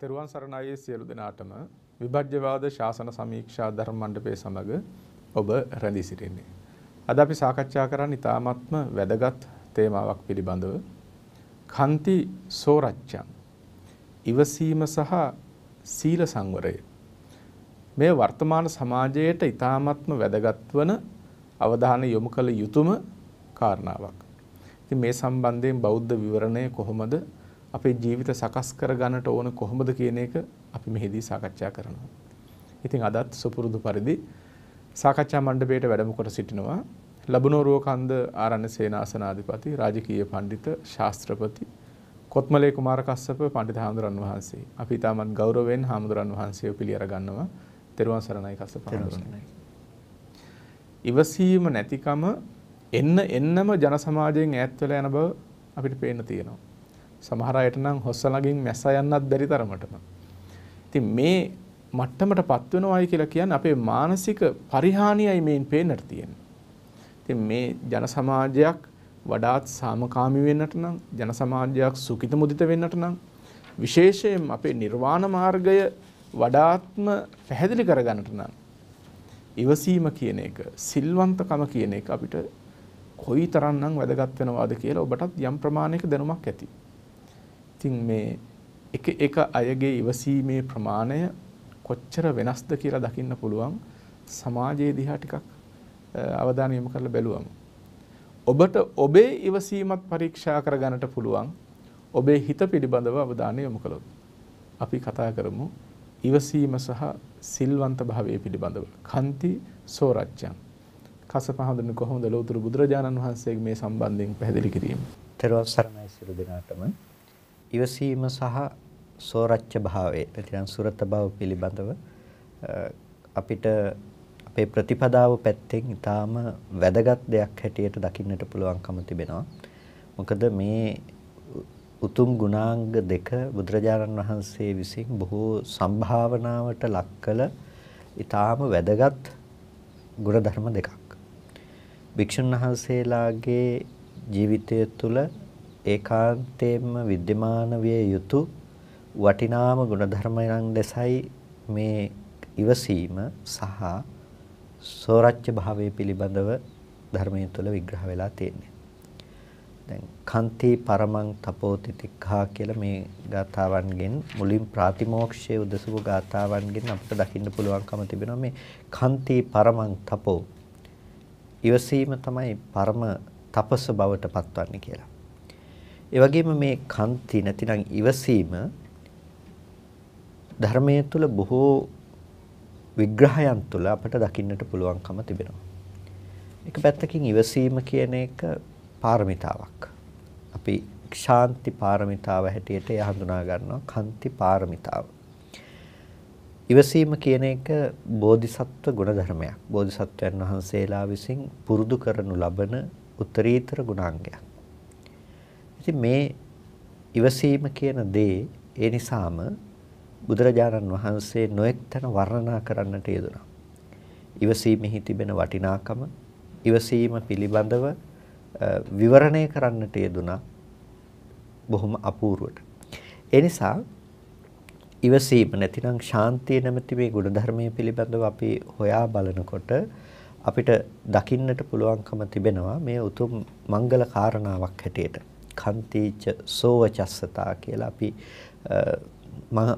තෙරුවන් සරණයි සියලු දෙනාටම විභජ්‍යවාද ශාසන සමීක්ෂා ධර්ම මණ්ඩපයේ සමග ඔබ රැඳී සිටින්නේ. අද අපි සාකච්ඡා කරන්නේ ඉතාමත්ම වැදගත් තේමාවක් පිළිබඳව. කන්ති සෝරච්ඡං ඉවසීම සහ සීල සංවරය. මේ වර්තමාන සමාජයට ඉතාමත්ම වැදගත් වන අවධානය යොමු කළ යුතුම කාරණාවක්. ඉතින් මේ සම්බන්ධයෙන් බෞද්ධ විවරණය කොහොමද අපේ ජීවිත සකස් කර ගන්නට ඕන කොහොමද කියන එක අපි මෙහිදී සාකච්ඡා කරනවා. ඉතින් අදත් සුපුරුදු පරිදි සාකච්ඡා මණ්ඩපයේට වැඩම කොට සිටිනවා ලබුනෝරුව කන්ද ආරණ්‍ය සේනාසනාධිපති රාජකීය පඬිත ශාස්ත්‍රපති කොත්මලේ කුමාර කස්සප පඬිත හාමුදුරන් වහන්සේ. අපි ඊටමත් ගෞරවයෙන් හාමුදුරන් වහන්සේව පිළිඅර ගන්නවා. තෙරුවන් සරණයි කස්සප හාමුදුරනේ. ඉවසීම නැතිකම එන්නම ජන සමාජයෙන් ඈත් වෙලා යන බව අපිට පේන්න තියෙනවා. සමහර අයට නම් හොස්ස ළඟින් මැස්ස යන්නත් බැරි තරමටම. ඉතින් මේ මට්ටමටපත් වෙනවායි කියලා කියන්නේ අපේ මානසික පරිහානියයි මේන් පේන්නට තියෙන්නේ. ඉතින් මේ ජන සමාජයක් වඩාත් සාමකාමී වෙන්නට නම් ජන සමාජයක් සුඛිත මුදිත වෙන්නට නම් විශේෂයෙන් අපේ නිර්වාණ මාර්ගය වඩාත්ම පැහැදිලි කරගන්නට නම් ඉවසීම කියන එක සිල්වන්තකම කියන එක අපිට කොයිතරම්නම් වැදගත් වෙනවද කියලා ඔබටත් යම් ප්‍රමාණයක දැනුමක් ඇති. ඉතින් මේ එක අයගේ ඉවසීමේ ප්‍රමාණය කොච්චර වෙනස්ද කියලා දකින්න පුළුවන් සමාජයේ දිහා ටිකක් අවධානය යොමු කරලා බැලුවම ඔබට ඔබේ ඉවසීමත් පරීක්ෂා කරගන්නට පුළුවන් ඔබේ හිත පිළිබඳව අවධානය යොමු කළොත්. අපි කතා කරමු ඉවසීම සහ සිල්වන්ත භාවය පිළිබඳව. කන්ති සෝරච්ඡං. කස්සප හඳුනන කොහොමද ලෞතර බුදුරජාණන් වහන්සේගේ මේ සම්බන්ධයෙන් පැහැදිලි කිරීම? තෙරුවන් සරණයි සියලු දෙනාටම. ඉවසීම සහ සෝරච්ඡ භාවය නැත්නම් සුරත භාව පිළිබඳව අපිට අපේ ප්‍රතිපදාව පැත්තෙන් ඊටාම වැදගත් දෙයක් හැටියට දකින්නට පුළුවන්කම තිබෙනවා. මොකද මේ උතුම් ගුණාංග දෙක බුදුරජාණන් වහන්සේ විසින් බොහෝ සම්භාවනාවට ලක් කළ ඊටාම වැදගත් ගුණධර්ම දෙකක්. භික්ෂුන් වහන්සේලාගේ ජීවිතය තුළ ඒකාන්තයෙන්ම विद्यमान විය යුතු වටිනාම ගුණධර්මයන් දැසයි මේ ඉවසීම සහ සෝරච්ඡ භාවයේ පිළිබඳව ධර්මයේ තුල විග්‍රහ වෙලා තියෙන්නේ. දැන් කන්ති පරමං තපෝති තික්ඛා කියලා මේ ගාථාවන්ගෙන් මුලින් ප්‍රාතිමෝක්ෂයේ උදසුව ගාථාවන්ගෙන් අපිට දකින්න පුළුවන්කම තිබෙනවා මේ කන්ති පරමං තපෝ ඉවසීම තමයි පරම තපස බවට පත්වන්නේ කියලා. ඒ වගේම මේ කන්ති නැතිනම් ඉවසීම ධර්මයේ තුල බොහෝ විග්‍රහයන් තුල අපට දකින්නට පුළුවන්කම තිබෙනවා. එක පැත්තකින් ඉවසීම කියන එක පාරමිතාවක්. අපි ශාන්ති පාරමිතාව හැටියට හඳුනා ගන්නවා කන්ති පාරමිතාව. ඉවසීම කියන එක බෝධිසත්ව ගුණධර්මයක්. බෝධිසත්වයන් වහන්සේලා විසින් පුරුදු කරනු ලබන උත්තරීතර ගුණාංගයක්. ඉතින් මේ ඉවසීම කියන දේ ඒ නිසාම බුදුරජාණන් වහන්සේ නොඑක් තැන වර්ණනා කරන්නට යෙදුණා. ඉවසීමෙහි තිබෙන වටිනාකම ඉවසීම පිළිබඳව විවරණය කරන්නට යෙදුණා බොහොම අපූර්වට. ඒ නිසා ඉවසීම නැතිනම් ශාන්තිය නැමැති මේ ගුණධර්මයේ පිළිබඳව අපි හොයා බලනකොට අපිට දකින්නට පුළුවන්කම තිබෙනවා මේ උතුම් මංගල කාරණාවක් හැටියට. කන්තිච සෝවචස්සතා කියලා අපි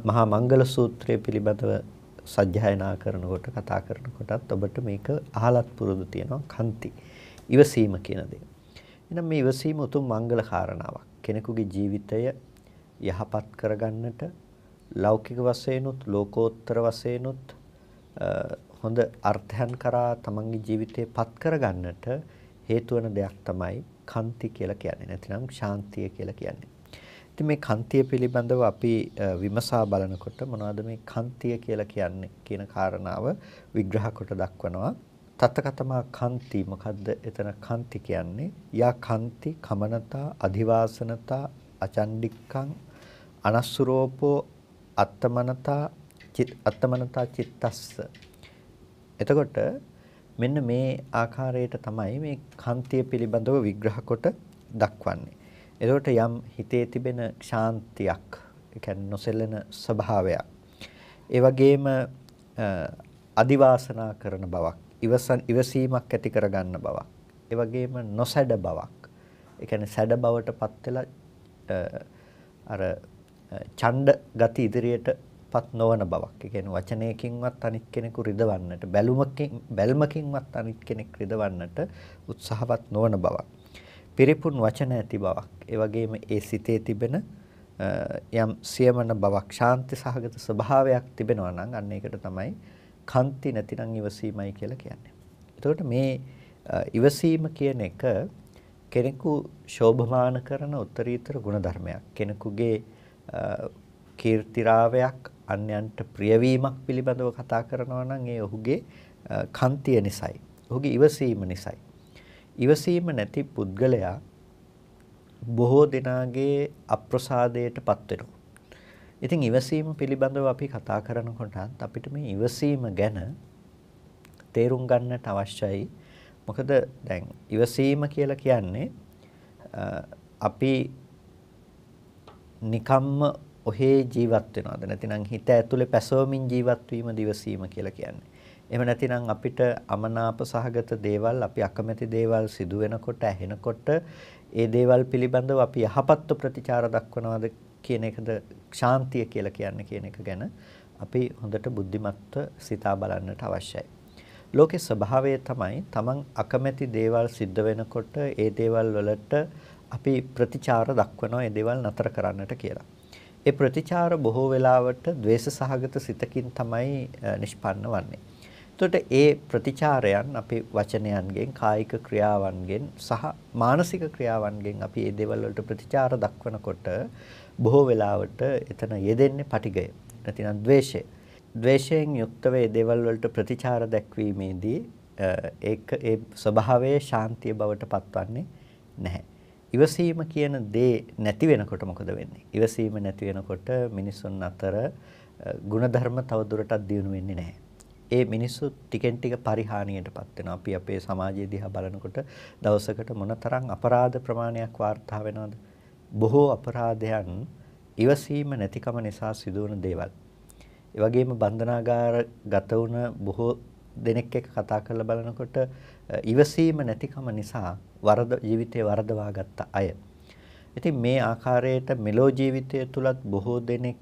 මහා මංගල සූත්‍රය පිළිබඳව සජ්ජායනා කරනකොට කතා කරනකොටත් ඔබට මේක අහලත් පුරුදු තියෙනවා කන්ති ඉවසීම කියන දේ. එහෙනම් මේ ඉවසීම උතුම් මංගල කාරණාවක්. කෙනෙකුගේ ජීවිතය යහපත් කරගන්නට ලෞකික වශයෙන්ුත් ලෝකෝත්තර වශයෙන්ුත් හොඳ අර්ථයන් කරා තමන්ගේ ජීවිතේ පත් කරගන්නට හේතු වන දෙයක් තමයි කන්ති කියලා කියන්නේ. නැතිනම් ශාන්තිය කියලා කියන්නේ. ඉතින් මේ කන්තිය පිළිබඳව අපි විමසා බලනකොට මොනවද මේ කන්තිය කියලා කියන්නේ කියන කාරණාව විග්‍රහ කොට දක්වනවා. තත්තකතමා කන්ති මොකද්ද එතන කන්ති කියන්නේ? යා කන්ති කමනතා අධිවාසනතා අචණ්ඩික්කං අනස්සුරෝපෝ අත්තමනතා චිත්තස්ස. එතකොට මෙන්න මේ ආකාරයට තමයි මේ කන්තිය පිළිබඳව විග්‍රහ කොට දක්වන්නේ. එතකොට යම් හිතේ තිබෙන ශාන්තියක් ඒ කියන්නේ නොසෙල්ලෙන ස්වභාවයක්. ඒ වගේම අදිවාසනා කරන බවක්, ඉවසීමක් ඇති කරගන්න බවක්. ඒ වගේම නොසැඩ බවක්. ඒ කියන්නේ සැඩ බවටපත් වෙලා අර ඡණ්ඩ ගති ඉදිරියටපත් නොවන බවක්. ඒ කියන්නේ වචනයකින්වත් අනිත් කෙනෙකු රිදවන්නට, බැල්මකින්වත් අනිත් කෙනෙක් රිදවන්නට උත්සාහවත් නොවන බවක්. පිරිපුන් වචන ඇති බවක්. ඒ වගේම ඒ සිතේ තිබෙන යම් සියමන බවක්, ශාන්ති සහගත ස්වභාවයක් තිබෙනවා නම් අන්න ඒකට තමයි කන්ති නැතිනම් ඉවසීමයි කියලා කියන්නේ. එතකොට මේ ඉවසීම කියන එක කෙනෙකු ශෝභමාන කරන උත්තරීතර ගුණධර්මයක්. කෙනෙකුගේ කීර්තිරාවයක්, අන්‍යයන්ට ප්‍රියවීමක් පිළිබඳව කතා කරනවා නම් ඒ ඔහුගේ කන්තිය නිසයි. ඔහුගේ ඉවසීම නිසයි. ඉවසීම නැති පුද්ගලයා බොහෝ දෙනාගේ අප්‍රසාදයටපත් වෙනවා. ඉතින් ඉවසීම පිළිබඳව අපි කතා කරනකොට අපිට මේ ඉවසීම ගැන තේරුම් ගන්නට අවශ්‍යයි. මොකද දැන් ඉවසීම කියලා කියන්නේ අපි නිකම්ම ඔහේ ජීවත් වෙනවද නැතිනම් හිත ඇතුලේ පැසවමින් ජීවත් වීම දිවසීම කියලා කියන්නේ. එහෙම නැතිනම් අපිට අමනාප සහගත දේවල්, අපි අකමැති දේවල් සිදු වෙනකොට, ඇහෙනකොට ඒ දේවල් පිළිබඳව අපි යහපත්ව ප්‍රතිචාර දක්වනවද කියන එකද ශාන්තිය කියලා කියන්නේ කියන එක ගැන අපි හොඳට බුද්ධිමත්ව සිතා බලන්නට අවශ්‍යයි. ලෝකේ ස්වභාවය තමයි තමන් අකමැති දේවල් සිද්ධ වෙනකොට ඒ දේවල් වලට අපි ප්‍රතිචාර දක්වනවා, ඒ දේවල් නතර කරන්නට කියලා. ඒ ප්‍රතිචාර බොහෝ වෙලාවට ද්වේෂ සහගත සිතකින් තමයි නිෂ්පන්න වන්නේ. එතකොට ඒ ප්‍රතිචාරයන් අපි වචනයන්ගෙන්, කායික ක්‍රියාවන්ගෙන් සහ මානසික ක්‍රියාවන්ගෙන් අපි මේ දේවල් වලට ප්‍රතිචාර දක්වනකොට බොහෝ වෙලාවට එතන යෙදෙන්නේ පටිඝය. නැතිනම් ද්වේෂය. ද්වේෂයෙන් යුක්තව මේ දේවල් වලට ප්‍රතිචාර දක්වීමේදී ඒක ඒ ස්වභාවයේ ශාන්තිය බවට පත්වන්නේ නැහැ. ඉවසීම කියන දේ නැති වෙනකොට මොකද වෙන්නේ? ඉවසීම නැති වෙනකොට මිනිසුන් අතර ಗುಣධර්ම තවදුරටත් දියුණු වෙන්නේ නැහැ. ඒ මිනිස්සු ටිකෙන් ටික පරිහානියටපත් වෙනවා. අපි අපේ සමාජය දිහා බලනකොට දවසකට මොනතරම් අපරාධ ප්‍රමාණයක් වාර්තා වෙනවද? බොහෝ අපරාධයන් ඉවසීම නැතිකම නිසා සිදුවන දේවල්. ඒ වගේම බන්ධනාගාර ගත වුණ බොහෝ දෙනෙක් එක්ක කතා කරලා බලනකොට ඉවසීම නැතිකම නිසා ජීවිතේ වරදවා ගත්ත අය. ඉතින් මේ ආකාරයට මෙලෝ ජීවිතය තුලත් බොහෝ දෙනෙක්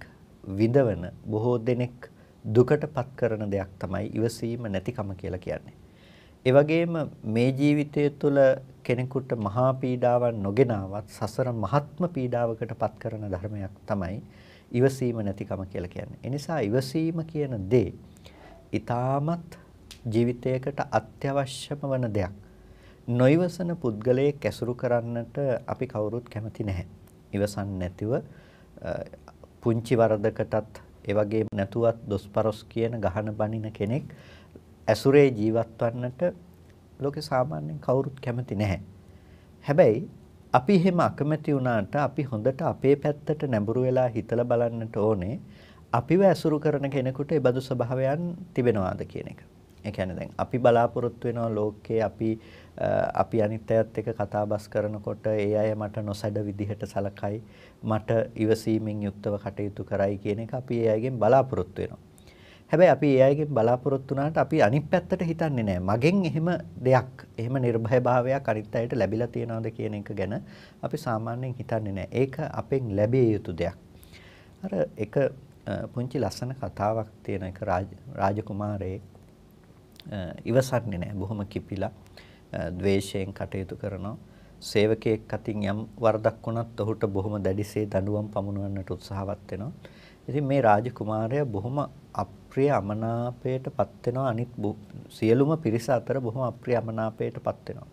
විඳවන, බොහෝ දෙනෙක් දුකටපත් කරන දෙයක් තමයි ඉවසීම නැතිකම කියලා කියන්නේ. ඒ වගේම මේ ජීවිතය තුළ කෙනෙකුට මහා පීඩාවක් නොගෙනවත් සසර මහත්ම පීඩාවකටපත් කරන ධර්මයක් තමයි ඉවසීම නැතිකම කියලා කියන්නේ. ඒ නිසා ඉවසීම කියන දේ ඊටමත් ජීවිතයකට අත්‍යවශ්‍යම වන දෙයක්. නොයිවසන පුද්ගලයෙක් ඇසුරු කරන්නට අපි කවුරුත් කැමති නැහැ. ඉවසන් නැතිව පුංචි වරදකටත් ඒ වගේම නැතුවත් දොස්පරොස් කියන ගහන බනින කෙනෙක් ඇසුරේ ජීවත් වන්නට ලෝකේ සාමාන්‍යයෙන් කවුරුත් කැමති නැහැ. හැබැයි අපි එහෙම අකමැති වුණාට අපි හොඳට අපේ පැත්තට නැඹුරු වෙලා හිතලා බලන්නට ඕනේ අපිව ඇසුරු කරන කෙනෙකුට ඒ බඳු ස්වභාවයන් තිබෙනවාද කියන එක. ඒ කියන්නේ දැන් අපි බලාපොරොත්තු වෙනවා ලෝකේ අපි අනිත් අයත් එක්ක කතා බස් කරනකොට ඒ අය මට නොසැඩ විදිහට සලකයි, මට ඉවසීමෙන් යුක්තව කටයුතු කරයි කියන එක අපි ඒ අයගෙන් බලාපොරොත්තු වෙනවා. හැබැයි අපි ඒ අයගෙන් බලාපොරොත්තු වුණාට අපි අනිත් පැත්තට හිතන්නේ නැහැ. මගෙන් එහෙම දෙයක්, එහෙම නිර්භය භාවයක් අනිත් අයට ලැබිලා තියනවාද කියන එක ගැන අපි සාමාන්‍යයෙන් හිතන්නේ නැහැ. ඒක අපෙන් ලැබිය යුතු දෙයක්. අර එක පුංචි ලස්සන කතාවක් තියෙන එක රාජකුමාරයෙක් ඉවසන්නේ නැහැ. බොහොම කිපිලා ද්වේෂයෙන් කටයුතු කරනවා. සේවකයෙක් අතින් යම් වරදක් වුණත් ඔහුට බොහොම දැඩිසේ දඬුවම් පමුණවන්නට උත්සාහවත් වෙනවා. ඉතින් මේ රාජකුමාරයා බොහොම අප්‍රිය අමනාපයටපත් වෙනවා. අනිත් සියලුම පිරිස අතර බොහොම අප්‍රිය අමනාපයටපත් වෙනවා.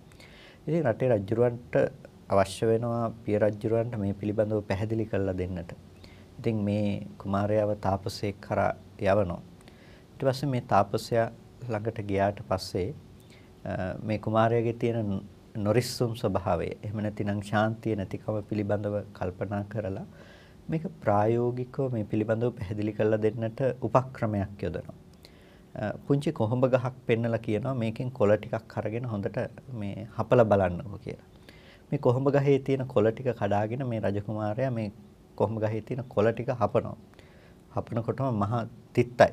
ඉතින් රටේ රජුරවන්ට අවශ්‍ය වෙනවා පිය රජුරවන්ට මේ පිළිබඳව පැහැදිලි කරලා දෙන්නට. ඉතින් මේ කුමාරයාව තාපසයෙක් කරා යවනවා. ඊට පස්සේ මේ තාපසයා ළඟට ගියාට පස්සේ මේ කුමාරයාගේ තියෙන නොරිස්සුම් ස්වභාවය, එහෙම නැතිනම් ශාන්තිය නැතිකම පිළිබඳව කල්පනා කරලා මේක ප්‍රායෝගිකව මේ පිළිබඳව පැහැදිලි කරලා දෙන්නට උපක්‍රමයක් යොදනවා. පුංචි කොහොඹ ගහක් පෙන්නලා කියනවා මේකෙන් කොළ ටිකක් අරගෙන හොඳට මේ හපලා බලන්නකෝ කියලා. මේ කොහොඹ ගහේ තියෙන කොළ ටික කඩාගෙන මේ රජකුමාරයා මේ කොහොම ගහේ තියෙන කොළ ටික හපනවා. හපනකොටම මහා තිත්තයි.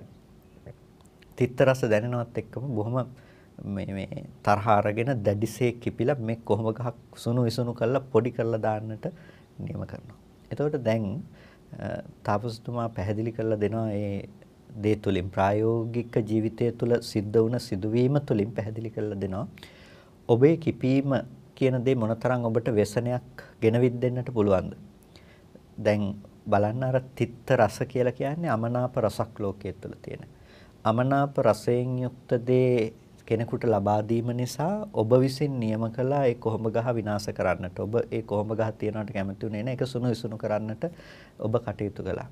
තිත්ත රස දැනෙනවත් එක්කම බොහොම මේ තරහ අරගෙන දැඩිසේ කිපිලා මේ කොහොම ගහක් සුණු විසුණු කරලා පොඩි කරලා දාන්නට නියම කරනවා. එතකොට දැන් තාපසතුමා පැහැදිලි කරලා දෙනවා මේ දේ තුලින් ප්‍රායෝගික ජීවිතය තුළ සිද්ධ වුණ සිදුවීම තුලින් පැහැදිලි කරලා දෙනවා. ඔබේ කිපීම කියන දේ මොනතරම් ඔබට व्यसනයක් ගෙනවිත් දෙන්නට පුළුවන්ද? දැන් බලන්න අර තිත්ත රස කියලා කියන්නේ අමනාප රසක් ලෝකයේ තුල තියෙන. අමනාප රසයෙන් යුක්ත දේ කෙනෙකුට ලබා දීම නිසා ඔබ විසින් නියම කළා ඒ කොහොඹ ගහ විනාශ කරන්නට. ඔබ ඒ කොහොඹ ගහ තියනවට කැමති උනේ නැහැ. ඒක සුණු විසුණු කරන්නට ඔබ කටයුතු කළා.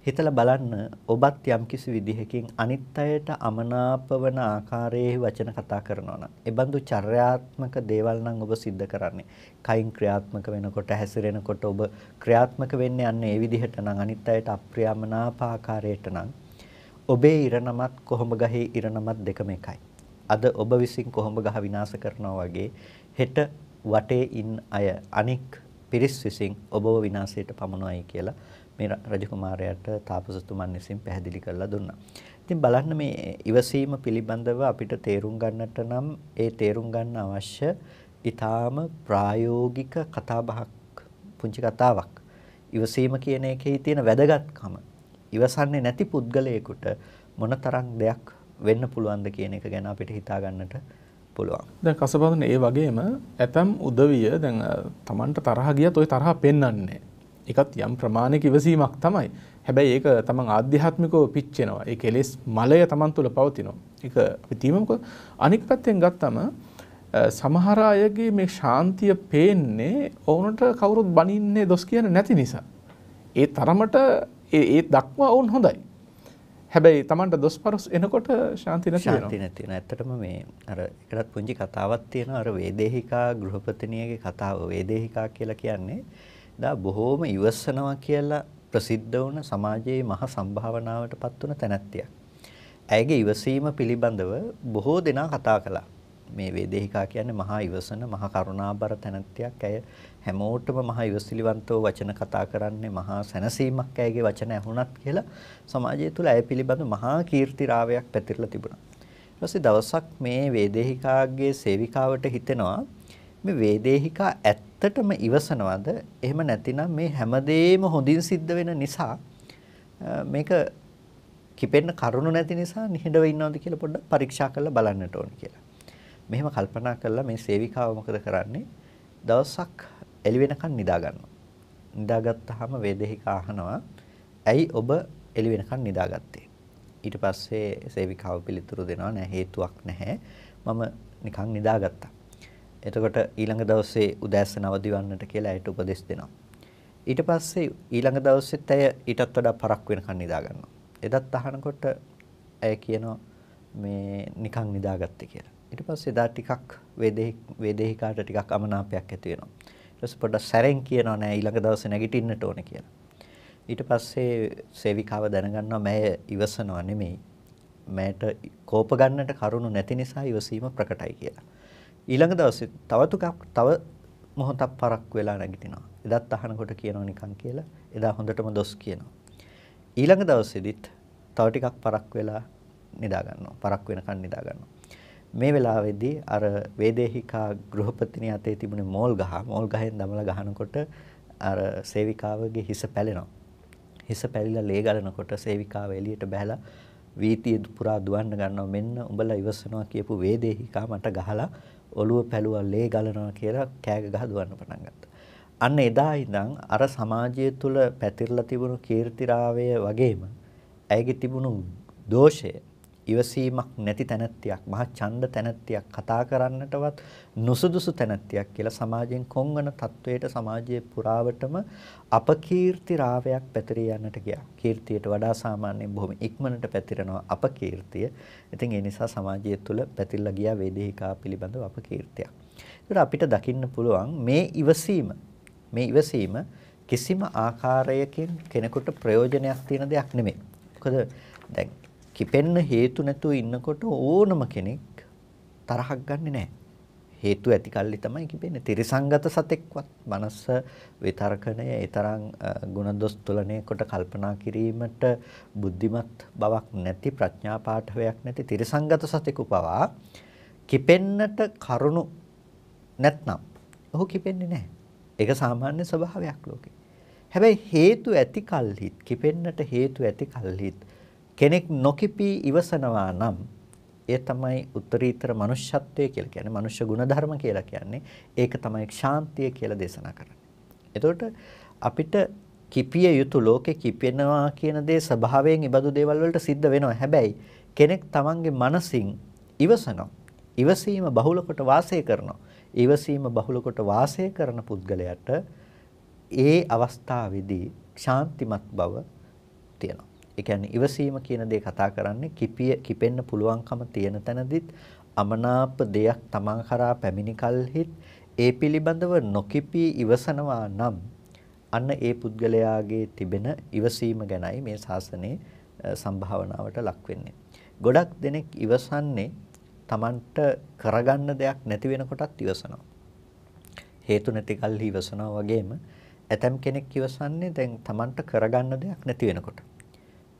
හිතලා බලන්න ඔබත් යම්කිසි විදිහකින් අනිත් අයට අමනාප වන ආකාරයේ වචන කතා කරනවා නම් ඒ බඳු චර්යාත්මක දේවල් නම් ඔබ සිද්ධ කරන්නේ. කයින් ක්‍රියාත්මක වෙනකොට හැසිරෙනකොට ඔබ ක්‍රියාත්මක වෙන්නේ අන්න ඒ විදිහට නම් අනිත් අයට අප්‍රියමනාප ආකාරයට නම් ඔබේ ඉරණමත් කොහොඹ ගහේ ඉරණමත් දෙකම එකයි. අද ඔබ විසින් කොහොඹ ගහ විනාශ කරනවා වගේ හෙට වටේ ඉන්න අය අනික් පිරිස් විසින් ඔබව විනාශයට පමුණුවයි කියලා මේ රජකුමාරයාට තාපසතුමන් විසින් පැහැදිලි කරලා දුන්නා. ඉතින් බලන්න මේ ඉවසීම පිළිබඳව අපිට තේරුම් ගන්නට නම් ඒ තේරුම් ගන්න අවශ්‍ය ඊටාම ප්‍රායෝගික කතාබහක් පුංචි කතාවක්. ඉවසීම කියන එකේ තියෙන වැදගත්කම ඉවසන්නේ නැති පුද්ගලයෙකුට මොනතරම් දෙයක් වෙන්න පුළුවන්ද කියන එක ගැන අපිට හිතා ගන්නට පුළුවන්. දැන් කසබඳුන ඒ වගේම ඇතම් උදවිය දැන් Tamanට තරහ ගියත් ওই තරහ පෙන්වන්නේ. ඒකත් යම් ප්‍රමාණික ඉවසීමක් තමයි. හැබැයි ඒක Taman ආධ්‍යාත්මිකව පිච්චෙනවා. ඒ කෙලෙස් මලය Taman තුල පවතිනවා. ඒක අපි තීමමක අනික් පැත්තෙන් ගත්තම සමහර අයගේ මේ ශාන්තිය පේන්නේ වුණට කවුරුත් බනින්නේ දොස් කියන්නේ නැති නිසා. ඒ තරමට ඒ දක්වා වුන් හොඳයි. හැබැයි Tamanට දොස්පරස් එනකොට ශාන්තිය නැති වෙනවා. ශාන්තිය නැති වෙනවා. ඇත්තටම මේ අර එකටත් පුංචි කතාවක් තියෙනවා. අර වේදේහිකා ගෘහපතිනියගේ කතාව. වේදේහිකා කියලා කියන්නේ දා බොහෝම ඉවසනවා කියලා ප්‍රසිද්ධ වුණ සමාජයේ මහ සම්භාවනාවටපත් වුණ තැනැත්තියක්. ඇයගේ ඉවසීම පිළිබඳව බොහෝ දෙනා කතා කළා. මේ වේදේහිකා කියන්නේ මහා ඉවසන මහා කරුණාබර තැනැත්තියක්. ඇය හැමෝටම මහා ඉවසිලිවන්තව වචන කතා කරන්නේ මහා සැනසීමක් ඇයගේ වචන ඇහුණත් කියලා සමාජය තුළ ඇය පිළිබඳ මහා කීර්තිරාවයක් පැතිරලා තිබුණා. ඊට පස්සේ දවසක් මේ වේදේහිකාගේ සේවිකාවට හිතෙනවා මේ වේදේහිකා ඇත්තටම ඉවසනවද? එහෙම නැතිනම් මේ හැමදේම හොඳින් සිද්ධ වෙන නිසා මේක කිපෙන්න කරුණු නැති නිසා නිහඬව ඉන්නවද කියලා පොඩ්ඩක් පරීක්ෂා කරලා බලන්නට ඕනේ කියලා. මෙහෙම කල්පනා කළා මේ සේවිකාව මොකද කරන්නේ? දවසක් එළි වෙනකන් නිදා ගන්නවා. නිදාගත්තාම වේදේහිකා අහනවා ඇයි ඔබ එළි වෙනකන් නිදාගත්තේ? ඊට පස්සේ සේවිකාව පිළිතුරු දෙනවා නෑ හේතුවක් නැහැ. මම නිකන් නිදාගත්තා. එතකොට ඊළඟ දවසේ උදෑසන අවදි වන්නට කියලා ඇයට උපදෙස් දෙනවා. ඊට පස්සේ ඊළඟ දවසෙත් ඇය ඊටත් වඩා පරක් වෙනකන් නිදා ගන්නවා. එදත් අහනකොට ඇය කියනවා මේ නිකන් නිදාගත්තේ කියලා. ඊට පස්සේ එදා ටිකක් වේදේහිකාට ටිකක් අමනාපයක් ඇති වෙනවා. ඊට පස්සේ පොඩ්ඩක් සැරෙන් කියනවා නෑ ඊළඟ දවසේ නැගිටින්නට ඕනේ කියලා. ඊට පස්සේ සේවිකාව දැනගන්නවා මෑ ඉවසනවා නෙමෙයි. මෑට කෝප ගන්නට කරුණු නැති නිසා ඉවසීම ප්‍රකටයි කියලා. ඊළඟ දවසේ තව මොහොතක් පරක් වෙලා නැගිටිනවා. එදත් අහනකොට කියනවා නිකන් කියලා. එදා හොඳටම දොස් කියනවා. ඊළඟ දවසේදීත් තව ටිකක් පරක් වෙලා නිදා ගන්නවා. පරක් වෙනකන් නිදා ගන්නවා. මේ වෙලාවේදී අර වේදේහිකා ගෘහපතිනිය අතේ තිබුණේ මෝල් ගහෙන් දමලා ගහනකොට අර සේවිකාවගේ හිස පැලෙනවා. හිස පැලිලා ලේ ගලනකොට සේවිකාව එළියට බහැලා වීතිය පුරා දුවන්න ගන්නවා. මෙන්න උඹලා ඉවසනවා කියපු වේදේහිකා මට ගහලා ඔළුව පැලුවා ලේ ගලනවා කියලා කෑග ගහ දුවන්න පටන් ගත්තා. අන්න එදා ඉඳන් අර සමාජය තුල පැතිරලා තිබුණු කීර්තිරාවය වගේම ඇයගේ තිබුණු දෝෂය ඉවසීමක් නැති තැනැත්තියක් මහ ඡන්ද තැනැත්තියක් කතා කරන්නටවත් නුසුදුසු තැනැත්තියක් කියලා සමාජයෙන් කොංගන තත්වයට සමාජයේ පුරාවටම අපකීර්තිරාවයක් පැතිරී යන්නට ගියා. කීර්තියට වඩා සාමාන්‍යයෙන් බොහොම ඉක්මනට පැතිරෙනවා අපකීර්තිය. ඉතින් ඒ නිසා සමාජය තුළ පැතිරලා ගියා වේදේහිකා පිළිබඳව අපකීර්තියක්. ඒකට අපිට දකින්න පුළුවන් මේ ඉවසීම කිසිම ආකාරයකින් කෙනෙකුට ප්‍රයෝජනයක් තියෙන දෙයක් නෙමෙයි. මොකද දැන් කිපෙන්න හේතු නැතුව ඉන්නකොට ඕනම කෙනෙක් තරහක් ගන්නෙ නැහැ. හේතු ඇති කල්ලි තමයි කිපෙන්නේ. තිරසංගත සතෙක්වත් මනස විතරකණය ඒ තරම් ගුණදොස් තුලණය කොට කල්පනා කිරීමට බුද්ධිමත් බවක් නැති ප්‍රඥා පාඨවයක් නැති තිරසංගත සතෙකු පවා කිපෙන්නට කරුණු නැත්නම් ඔහු කිපෙන්නේ නැහැ. ඒක සාමාන්‍ය ස්වභාවයක් ලෝකේ. හැබැයි හේතු ඇති කල්හිත් කිපෙන්නට හේතු ඇති කල්හිත් කෙනෙක් නොකිපී ඉවසනවා නම් ඒ තමයි උත්තරීතර මනුෂ්‍යත්වය කියලා කියන්නේ. මනුෂ්‍ය ගුණධර්ම කියලා කියන්නේ. ඒක තමයි ශාන්තිය කියලා දේශනා කරන්නේ. එතකොට අපිට කිපිය යුතු ලෝකේ කිපෙනවා කියන දේ ස්වභාවයෙන් ඉබඳු දේවල් වලට සිද්ධ වෙනවා. හැබැයි කෙනෙක් තමන්ගේ මනසින් ඉවසනවා. ඉවසීම බහුල කොට වාසය කරනවා. ඉවසීම බහුල කොට වාසය කරන පුද්ගලයාට ඒ අවස්ථාවේදී ශාන්තිමත් බව තියෙනවා. ඒ කියන්නේ ඉවසීම කියන දේ කතා කරන්නේ කිපෙන්න පුළුවන්කම තියෙන තැනදිත් අමනාප දෙයක් තමන් කරා පැමිණි කල්හිත් ඒ පිළිබඳව නොකිපී ඉවසනවා නම් අන්න ඒ පුද්ගලයාගේ තිබෙන ඉවසීම ගැනයි මේ ශාසනයේ සම්භාවනාවට ලක් වෙන්නේ. ගොඩක් දෙනෙක් ඉවසන්නේ තමන්ට කරගන්න දෙයක් නැති වෙනකොටත් ඉවසනවා. හේතු නැති කල්හි ඉවසනවා වගේම ඇතම් කෙනෙක් ඉවසන්නේ දැන් තමන්ට කරගන්න දෙයක් නැති වෙනකොට.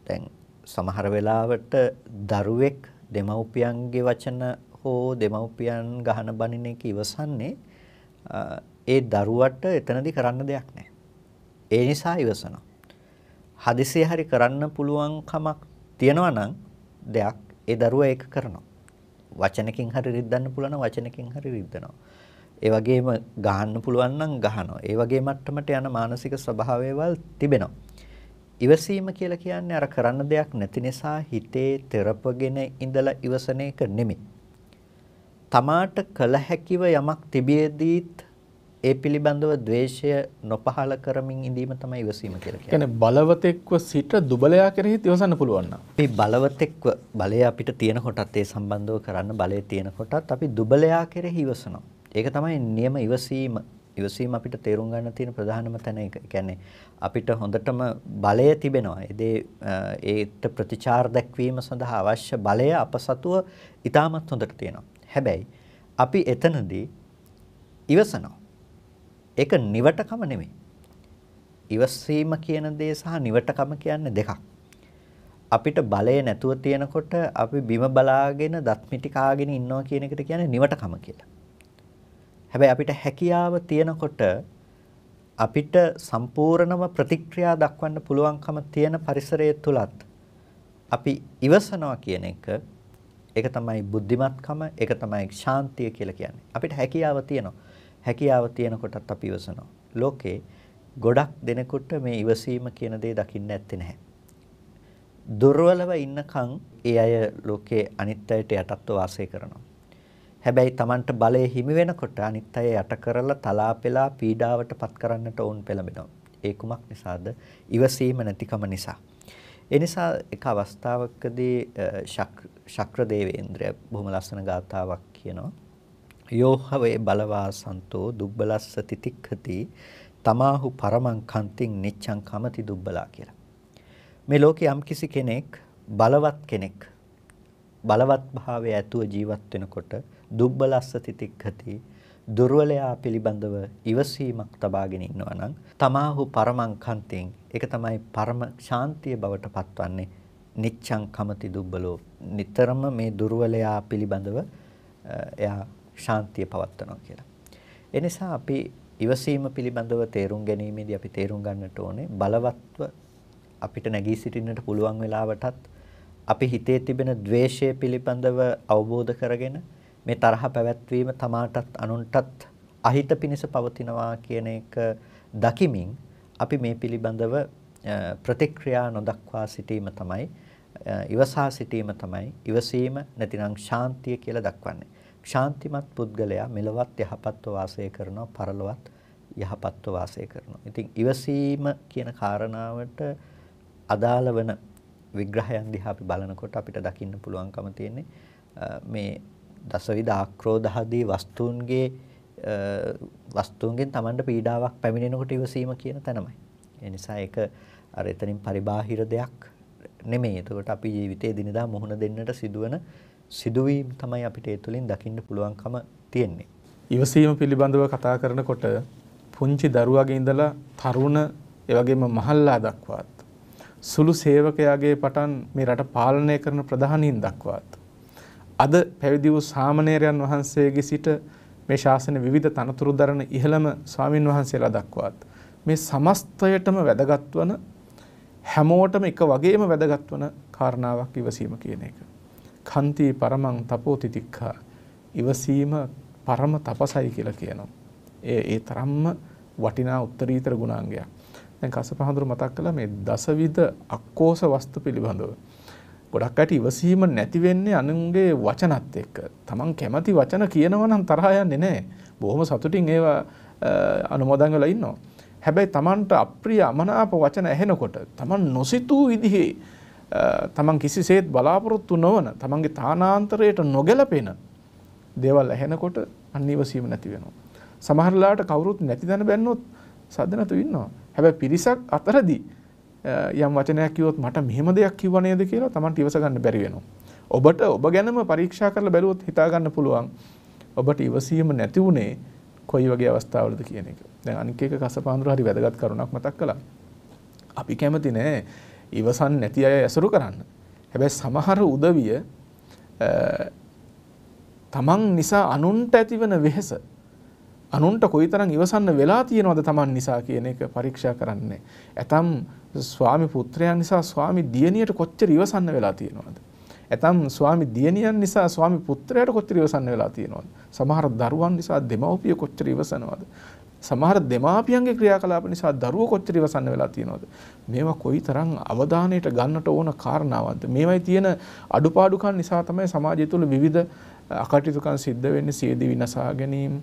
දැන් සමහර වෙලාවට දරුවෙක් දෙමව්පියන්ගේ වචන හෝ දෙමව්පියන් ගහන බණින එක ඉවසන්නේ ඒ දරුවට එතනදී කරන්න දෙයක් නැහැ. ඒ නිසා ඉවසනවා. හදිසියෙ හරි කරන්න පුළුවන් කමක් තියනවා නම් දෙයක් ඒ දරුවා ඒක කරනවා. වචනකින් හරි රිද්දන්න පුළුවන් වචනකින් හරි රිද්දනවා. ඒ වගේම ගහන්න පුළුවන් නම් ගහනවා. ඒ වගේ මට්ටමට යන මානසික ස්වභාවයවල් තිබෙනවා. ඉවසීම කියලා කියන්නේ අර කරන්න දෙයක් නැති නිසා හිතේ තෙරපගෙන ඉඳලා ඉවසන එක නෙමෙයි. තමාට කළ හැකිව යමක් තිබියදීත් ඒ පිළිබඳව ද්වේෂය නොපහල කරමින් ඉඳීම තමයි ඉවසීම කියලා කියන්නේ. කියන්නේ බලවතෙක්ව සිට දුබලයා කෙරෙහිත් ඉවසන්න පුළුවන් නම්. අපි බලවතෙක්ව බලය අපිට තියෙන කොටත් ඒ සම්බන්ධව කරන්න බලය තියෙන කොටත් අපි දුබලයා කෙරෙහි ඉවසනවා. ඒක තමයි නියම ඉවසීම. ඉවසීම අපිට තේරුම් ගන්න තියෙන ප්‍රධානම තැන ඒක. ඒ කියන්නේ අපිට හොඳටම බලය තිබෙනවා. ඒට ප්‍රතිචාර දැක්වීම සඳහා අවශ්‍ය බලය අප සතුව ඉතාමත් හොඳට තියෙනවා. හැබැයි අපි එතනදී ඉවසනවා. ඒක නිවටකම නෙමෙයි. ඉවසීම කියන දේ සහ නිවටකම කියන්නේ දෙකක්. අපිට බලය නැතුව තියෙනකොට අපි බිම බලාගෙන දත් මිටි කාගෙන ඉන්නවා කියන එකට කියන්නේ නිවටකම කියලා. හැබැයි අපිට හැකියාව තියෙනකොට අපිට සම්පූර්ණම ප්‍රතික්‍රියා දක්වන්න පුළුවන්කම තියෙන පරිසරය තුලත් අපි ඉවසනවා කියන එක ඒක තමයි බුද්ධිමත්කම, ඒක තමයි ශාන්තිය කියලා කියන්නේ. අපිට හැකියාව තියෙනවා. හැකියාව තියෙනකොටත් අපි ඉවසනවා. ලෝකේ ගොඩක් දෙනෙකුට මේ ඉවසීම කියන දේ දකින්න ඇත්තේ නැහැ. දුර්වලව ඉන්නකම් ඒ අය ලෝකේ අනිත් අයට යටත්ව වාසය කරනවා. හැබැයි Tamanට බලය හිමි වෙනකොට අනිත් අය යට කරලා තලාපෙලා පීඩාවට පත් කරන්නට ඕන් පෙළඹෙනවා. ඒ කුමක් නිසාද? ඉවසීම නැතිකම නිසා. ඒ නිසා එක අවස්ථාවකදී ශක්‍ර දේවේන්ද්‍රය බොහොම ලස්සන ගාථාවක් කියනවා. යෝහවේ බලවා සන්තෝ දුබ්බලස්ස තිතික්ඛති තමාහු පරමං කන්තිං නිච්ඡං කමති දුබ්බලා කියලා. මේ ලෝකේ යම්කිසි කෙනෙක් බලවත් කෙනෙක් බලවත් භාවය ඇතුව ජීවත් වෙනකොට දුබ්බලස්ස තිතික්ඛති දුර්වලයා පිළිබඳව ඉවසීමක් තබාගෙන ඉන්නවා නම් තමාහු පරමං කන්තිං ඒක තමයි පරම ශාන්තිය බවට පත්වන්නේ නිච්ඡං කමති දුබ්බලෝ නිතරම මේ දුර්වලයා පිළිබඳව එයා ශාන්තිය පවත්වනවා කියලා. ඒ නිසා අපි ඉවසීම පිළිබඳව තේරුම් ගැනීමේදී අපි තේරුම් ගන්නට ඕනේ බලවත්ව අපිට නැගී සිටින්නට පුළුවන් වෙලාවටත් අපි හිතේ තිබෙන ද්වේෂය පිළිබඳව අවබෝධ කරගෙන මේ තරහ පැවැත්වීම තමාටත් අනුන්ටත් අහිත පිණිස පවතිනවා කියන එක දකිමින් අපි මේ පිළිබඳව ප්‍රතික්‍රියා නොදක්වා සිටීම තමයි ඉවසා සිටීම තමයි ඉවසීම නැතිනම් ශාන්තිය කියලා දක්වන්නේ. ශාන්තිමත් පුද්ගලයා මෙලවත් යහපත්ව වාසය කරනවා පරලොවත් යහපත්ව වාසය කරනවා. ඉතින් ඉවසීම කියන කාරණාවට අදාළ වන විග්‍රහයන් දිහා අපි බලනකොට අපිට දකින්න පුළුවන්කම තියෙන්නේ මේ දසවිධ ආක්‍රෝධාදී වස්තුන්ගෙන් Tamanට පීඩාවක් පැමිණෙනකොට ඉවසීම කියන තැනමයි. ඒ නිසා ඒක අර එතනින් පරිබාහිර දෙයක් නෙමෙයි. එතකොට අපි ජීවිතයේ දිනදා මුහුණ දෙන්නට සිදුවන සිදුවීම් තමයි අපිට ඒ තුලින් දකින්න පුළුවන්කම තියෙන්නේ. ඉවසීම පිළිබඳව කතා කරනකොට පුංචි දරුවාගේ ඉඳලා තරුණ ඒ වගේම මහල්ලා දක්වාත් සුළු සේවකයාගේ පටන් මේ රට පාලනය කරන ප්‍රධානීන් දක්වාත් අද පැවිදි වූ සාමණේරයන් වහන්සේගේ සිට මේ ශාසනයේ විවිධ තනතුරු දරන ඉහළම ස්වාමින් වහන්සේලා දක්වාත් මේ සමස්තයටම වැදගත් වන හැමෝටම එක වගේම වැදගත් වන කාරණාවක් ඉවසීම කියන එක. කන්ති පරමං තපෝතිතික්ඛා ඉවසීම පරම තපසයි කියලා කියනවා. ඒ තරම්ම වටිනා උත්තරීතර ගුණාංගයක්. දැන් කස්සපහඳුර මතක් කළා මේ දසවිධ අක්කෝස වස්තු පිළිබඳව. ගොඩක් අයට ඉවසීම නැති වෙන්නේ අනුන්ගේ වචනත් එක්ක. Taman කැමති වචන කියනවා නම් තරහ යන්නේ නැහැ. බොහොම සතුටින් ඒවා අනුමෝදන් වෙලා ඉන්නවා. හැබැයි Tamanට අප්‍රිය අමනාප වචන ඇහෙනකොට Taman නොසිතූ විදිහේ Taman කිසිසේත් බලාපොරොත්තු නොවන Tamanගේ තානාන්තරයට නොගැලපෙන දේවල් ඇහෙනකොට අනිවසීම නැති වෙනවා. සමහරලාට කවුරුත් නැති දන බැන්නොත් සද්ද නැතු ඉන්නවා. හැබැයි පිරිසක් අතරදී යම් වචනයක් කිව්වොත් මට මෙහෙම දෙයක් කිව්ව නේද කියලා Tamanට ඉවස ගන්න බැරි වෙනවා. ඔබට ඔබ ගැනම පරීක්ෂා කරලා බැලුවොත් හිතා ගන්න පුළුවන් ඔබට ඉවසීම නැති වුණේ කොයි වගේ අවස්ථාවලද කියන එක. දැන් අනික එක කසපාඳුර හරි වැදගත් කරුණක් මතක් කළා. අපි කැමති නෑ ඉවසන් නැති අය ඇසුරු කරන්න. හැබැයි සමහර උදවිය තමන් නිසා අනුන්ට ඇතිවන වෙහෙස අනුන්ට කොයිතරම් ඉවසන්න වෙලා තියෙනවද තමන් නිසා කියන එක පරීක්ෂා කරන්නේ. ඇතම් ස්වාමි පුත්‍රයන් නිසා ස්වාමි දියණියට කොච්චර ඉවසන්න වෙලා තියෙනවද? ඇතම් ස්වාමි දියණියන් නිසා ස්වාමි පුත්‍රයාට කොච්චර ඉවසන්න වෙලා තියෙනවද? සමහර දරුවන් නිසා දෙමව්පිය කොච්චර ඉවසනවද? සමහර දෙමාපියන්ගේ ක්‍රියාකලාප නිසා දරුවෝ කොච්චර ඉවසන්න වෙලා තියෙනවද? මේවා කොයිතරම් අවධානයට ගන්නට ඕන කාරණාවක්ද? මේවයි තියෙන අඩුපාඩුකම් නිසා තමයි සමාජය තුළ විවිධ අකටයුතුකම් සිද්ධ වෙන්නේ. සියදිවි විනාශා ගැනීම,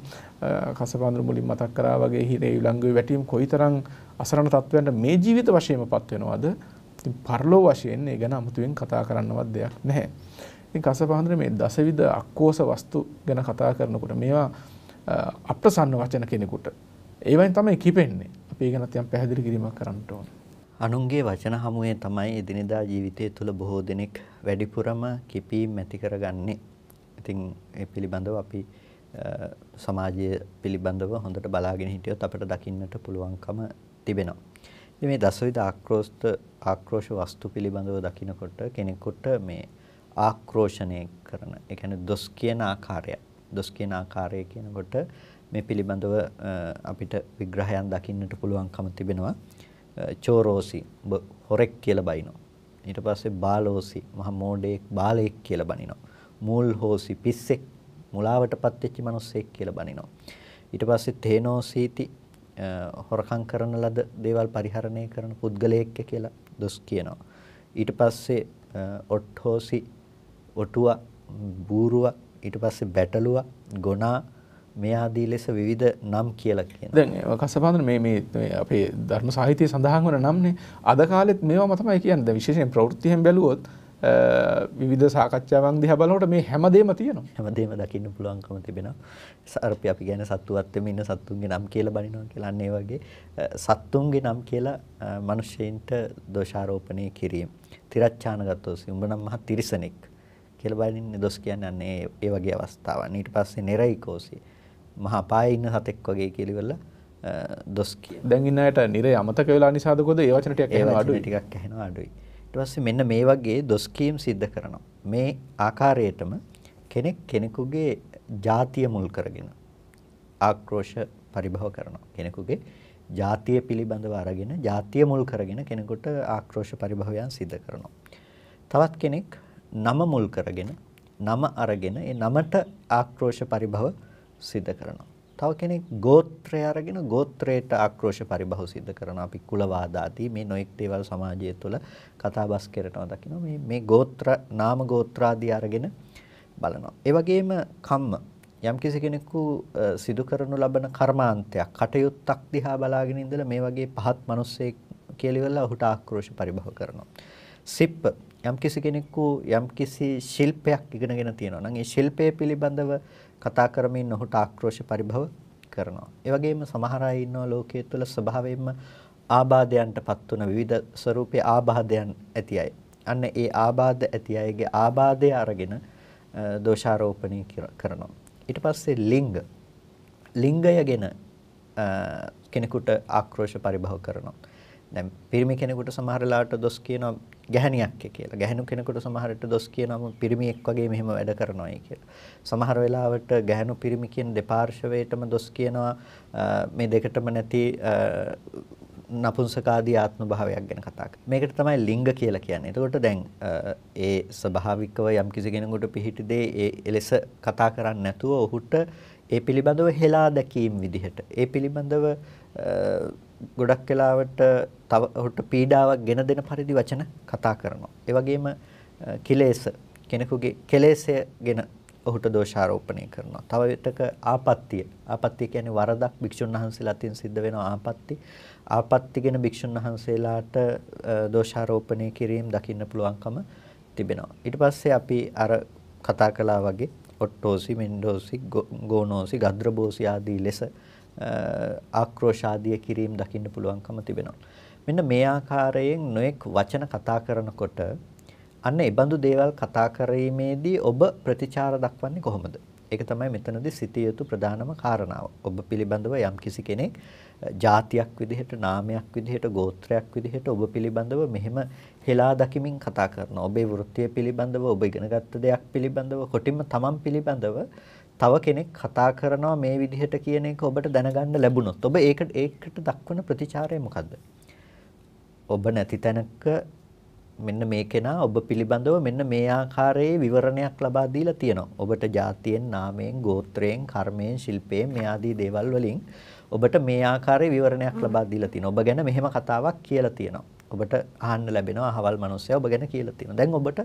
කසපාඳුරු මුලින් මතක් කරා වගේ හිරේ විලංගුවේ වැටීම් කොයිතරම් අසරණ තත්වයන්ට මේ ජීවිත වශයෙන්මපත් වෙනවද? ඉතින් පරලෝ වශයෙන් ඒ ගැන අමුතුවෙන් කතා කරන්නවත් දෙයක් නැහැ. ඉතින් කසපාඳුරු මේ දසවිධ අක්කෝස වස්තු ගැන කතා කරනකොට මේවා අප්‍රසන්න වචන කෙනෙකුට ඒවෙන් තමයි කිපෙන්නේ. අපි ඒ ගැනත් යම් පැහැදිලි කිරීමක් කරන්න ඕන. අනුන්ගේ වචන හමුවේ තමයි එදිනෙදා ජීවිතය තුළ බොහෝ දෙනෙක් වැඩිපුරම කිපීම් ඇති කරගන්නේ. ඉතින් ඒ පිළිබඳව අපි සමාජය පිළිබඳව හොඳට බලාගෙන හිටියොත් අපිට දකින්නට පුළුවන්කම තිබෙනවා. ඉතින් මේ දසවිධ ආක්‍රෝෂ වස්තු පිළිබඳව දකිනකොට කෙනෙකුට මේ ආක්‍රෝෂණය කරන, ඒ කියන්නේ දොස් කියන ආකාරය. දොස් කියන ආකාරය කියනකොට මේ පිළිබඳව අපිට විග්‍රහයන් දකින්නට පුළුවන්කම තිබෙනවා. චෝරෝසි හොරෙක් කියලා බනිනවා. ඊට පස්සේ බාලෝසි මහ මෝඩෙක් බාලෙක් කියලා බනිනවා. මූල් හෝසි පිස්සෙක් මුලාවටපත් වෙච්ච මිනිස්සෙක් කියලා බනිනවා. ඊට පස්සේ තේනෝසීති හොරකම් කරන ලද දේවල් පරිහරණය කරන පුද්ගලයෙක් කියලා දොස් කියනවා. ඊට පස්සේ ඔට්හෝසි ඔටුවා බූරුවා ඊට පස්සේ බැටළුවා ගොනා මේ ආදී ලෙස විවිධ නම් කියලා කියනවා. දැන් කසපාඳුර මේ අපේ ධර්ම සාහිත්‍යයේ සඳහන් වන නම්නේ අද කාලෙත් මේවම තමයි කියන්නේ. දැන් විශේෂයෙන් ප්‍රවෘත්තියෙන් බැලුවොත් විවිධ සාකච්ඡාවන් දිහා බලනකොට මේ හැමදේම තියෙනවා. හැමදේම දකින්න පුළුවන්කම තිබෙනවා. අපි කියන්නේ සත්තුවත් වෙමින් ඉන්න සත්තුන්ගේ නම් කියලා බනිනවා කියලා අන්න ඒ වගේ සත්තුන්ගේ නම් කියලා මිනිස්සෙයින්ට දෝෂාරෝපණය කිරීම. තිරච්ඡානගතෝසි උඹ නම් මහ තිරිසනෙක් කියලා බනින්නේ දොස් කියන්නේ අන්නේ ඒ වගේ අවස්ථාවන්. ඊට පස්සේ නෙරයිකෝසි මහා පායේ ඉන්න සතෙක් වගේ කියලා ඉවරලා දොස් කියන. දැන් ඉන්න අයට නිරේ අමතක වෙලා නිසාද කොද ඒ වචන ටිකක් ඇහෙනවා අඩුයි. ටිකක් ඇහෙනවා අඩුයි. ඊට පස්සේ මෙන්න මේ වගේ දොස් කීම් සිද්ධ කරනවා. මේ ආකාරයටම කෙනෙක් කෙනෙකුගේ ජාතිය මුල් කරගෙන ආක්‍රෝෂ පරිභව කරනවා. කෙනෙකුගේ ජාතිය පිළිබඳව අරගෙන ජාතිය මුල් කරගෙන කෙනෙකුට ආක්‍රෝෂ පරිභවයන් සිද්ධ කරනවා. තවත් කෙනෙක් නම මුල් කරගෙන නම අරගෙන ඒ නමට ආක්‍රෝෂ පරිභව සිද්ධ කරනවා. තව කෙනෙක් ගෝත්‍රය අරගෙන ගෝත්‍රයට ආක්‍රෝෂ පරිභව සිද්ධ කරනවා. අපි කුලවාද ආදී මේ නොඑක් දේවල් සමාජය තුළ කතාබස් කරනවා දකිනවා. මේ ගෝත්‍ර නාම ගෝත්‍ර ආදී අරගෙන බලනවා. ඒ වගේම කම්ම යම්කිසි කෙනෙකු සිදු කරනු ලබන කර්මාන්තයක් කටයුත්තක් දිහා බලාගෙන ඉඳලා මේ වගේ පහත් මිනිස්සෙක් කියලා ඉවරලා ඔහුට ආක්‍රෝෂ පරිභව කරනවා. සිප්ප යම්කිසි කෙනෙකු යම්කිසි ශිල්පයක් ඉගෙනගෙන තියෙනවා නම් ඒ ශිල්පය පිළිබඳව කතා කරමින් ඔහුට ආක්‍රෝෂ පරිභව කරනවා. ඒ වගේම සමහර අය ඉන්නවා ලෝකයේ තුල ස්වභාවයෙන්ම ආබාධයන්ටපත් වන විවිධ ස්වරූපයේ ආබාධයන් ඇති අය. අන්න ඒ ආබාධ ඇති අයගේ ආබාධය අරගෙන දෝෂාරෝපණය කරනවා. ඊට පස්සේ ලිංග ලිංගය ගැන කෙනෙකුට ආක්‍රෝෂ පරිභව කරනවා. දැන් පිරිමි කෙනෙකුට සමහර වෙලාවට දොස් කියනවා ගැහණියක් කියලා. ගැහණු කෙනෙකුට සමහරට දොස් කියනවා පිරිමියෙක් වගේ මෙහෙම වැඩ කරනවායි කියලා. සමහර වෙලාවට ගැහණු පිරිමි කියන දෙපාර්ශවයටම දොස් කියනවා මේ දෙකටම නැති නපුංසකාදී ආත්ම භාවයක් ගැන කතා කරනවා. මේකට තමයි ලිංග කියලා කියන්නේ. එතකොට දැන් ඒ ස්වභාවිකව යම් කිසි කෙනෙකුට පිහිටි දේ ඒ එලෙස කතා කරන්නේ නැතුව ඔහුට ඒ පිළිබඳව හෙලා දැකීම් විදිහට ඒ පිළිබඳව ගොඩක් වෙලාවට තව ඔහුට පීඩාවක් ගෙන දෙන පරිදි වචන කතා කරනවා. ඒ වගේම කිලේශ කෙනෙකුගේ කෙලෙසය ගැන ඔහුට දෝෂාරෝපණය කරනවා. තව විටක ආපත්‍ය කියන්නේ වරදක් භික්ෂුන් වහන්සේලා අතින් සිද්ධ වෙන ආපත්‍ය ගැන භික්ෂුන් වහන්සේලාට දෝෂාරෝපණය කිරීම දකින්න පුළුවන්කම තිබෙනවා. ඊට පස්සේ අපි අර කතා කළා වගේ ඔට්ටෝසි, මෙන්ඩෝසි, ගෝනෝසි, ගද්‍රබෝසි ආදී ලෙස ආක්‍රෝෂාදිය කිරීම දකින්න පුළුවන්කම තිබෙනවා. මෙන්න මේ ආකාරයෙන් නොඑක් වචන කතා කරනකොට අන්න ඒ බඳු දේවල් කතා කිරීමේදී ඔබ ප්‍රතිචාර දක්වන්නේ කොහොමද? ඒක තමයි මෙතනදී සිටිය යුතු ප්‍රධානම කාරණාව. ඔබ පිළිබඳව යම් කිසි කෙනෙක් ජාතියක් විදිහට, නාමයක් විදිහට, ගෝත්‍රයක් විදිහට ඔබ පිළිබඳව මෙහෙම හෙලා දකිමින් කතා කරනවා. ඔබේ වෘත්තිය පිළිබඳව, ඔබ ඉගෙනගත්ත දෙයක් පිළිබඳව, කොටින්ම තමන් පිළිබඳව තව කෙනෙක් කතා කරනවා මේ විදිහට කියන එක ඔබට දැනගන්න ලැබුණොත් ඔබ ඒකට දක්වන ප්‍රතිචාරය මොකද්ද? ඔබ නැති තැනක මෙන්න මේ කෙනා ඔබ පිළිබඳව මෙන්න මේ ආකාරයේ විවරණයක් ලබා දීලා තියෙනවා. ඔබට ජාතියෙන්, නාමයෙන්, ගෝත්‍රයෙන්, කර්මයෙන්, ශිල්පයෙන් මේ ආදී දේවල් වලින් ඔබට මේ ආකාරයේ විවරණයක් ලබා දීලා තියෙනවා. ඔබ ගැන මෙහෙම කතාවක් කියලා තියෙනවා. ඔබට අහන්න ලැබෙනවා අහවල් මිනිස්සයා ඔබ ගැන කියලා තියෙනවා. දැන් ඔබට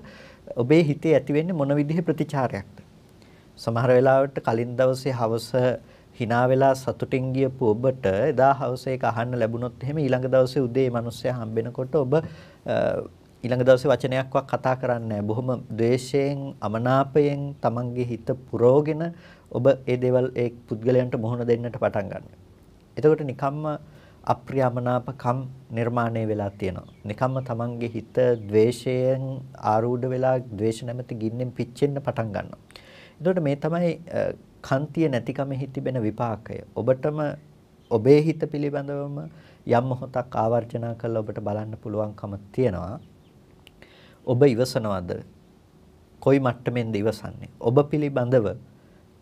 ඔබේ හිතේ ඇති වෙන්නේ මොන විදිහේ ප්‍රතිචාරයක්ද? සමහර වෙලාවට කලින් දවසේ හවස hina වෙලා සතුටින් ගියපු ඔබට එදා හවස ඒක අහන්න ලැබුණොත් එහෙම ඊළඟ දවසේ උදේ මිනිස්සයා හම්බෙනකොට ඔබ ඊළඟ දවසේ වචනයක්වත් කතා කරන්නේ නැහැ. බොහොම ද්වේෂයෙන්, අමනාපයෙන් තමන්ගේ හිත පුරවගෙන ඔබ ඒ දේවල් ඒ පුද්ගලයන්ට මුහුණ දෙන්නට පටන් ගන්නවා. එතකොට නිකම්ම අප්‍රියමනාපකම් නිර්මාණය වෙලා තියෙනවා. නිකම්ම තමන්ගේ හිත ද්වේෂයෙන් ආරූඪ වෙලා ද්වේෂ නැමැති ගින්නෙන් පිච්චෙන්න පටන් ගන්නවා. එතකොට මේ තමයි කන්තිය නැතිකමෙහි තිබෙන විපාකය. ඔබටම ඔබේ හිත පිළිබඳවම යම් මොහොතක් ආවර්ජනා කරලා ඔබට බලන්න පුළුවන්කම තියෙනවා. ඔබ ඉවසනවද? කොයි මට්ටමෙන්ද ඉවසන්නේ? ඔබ පිළිබඳව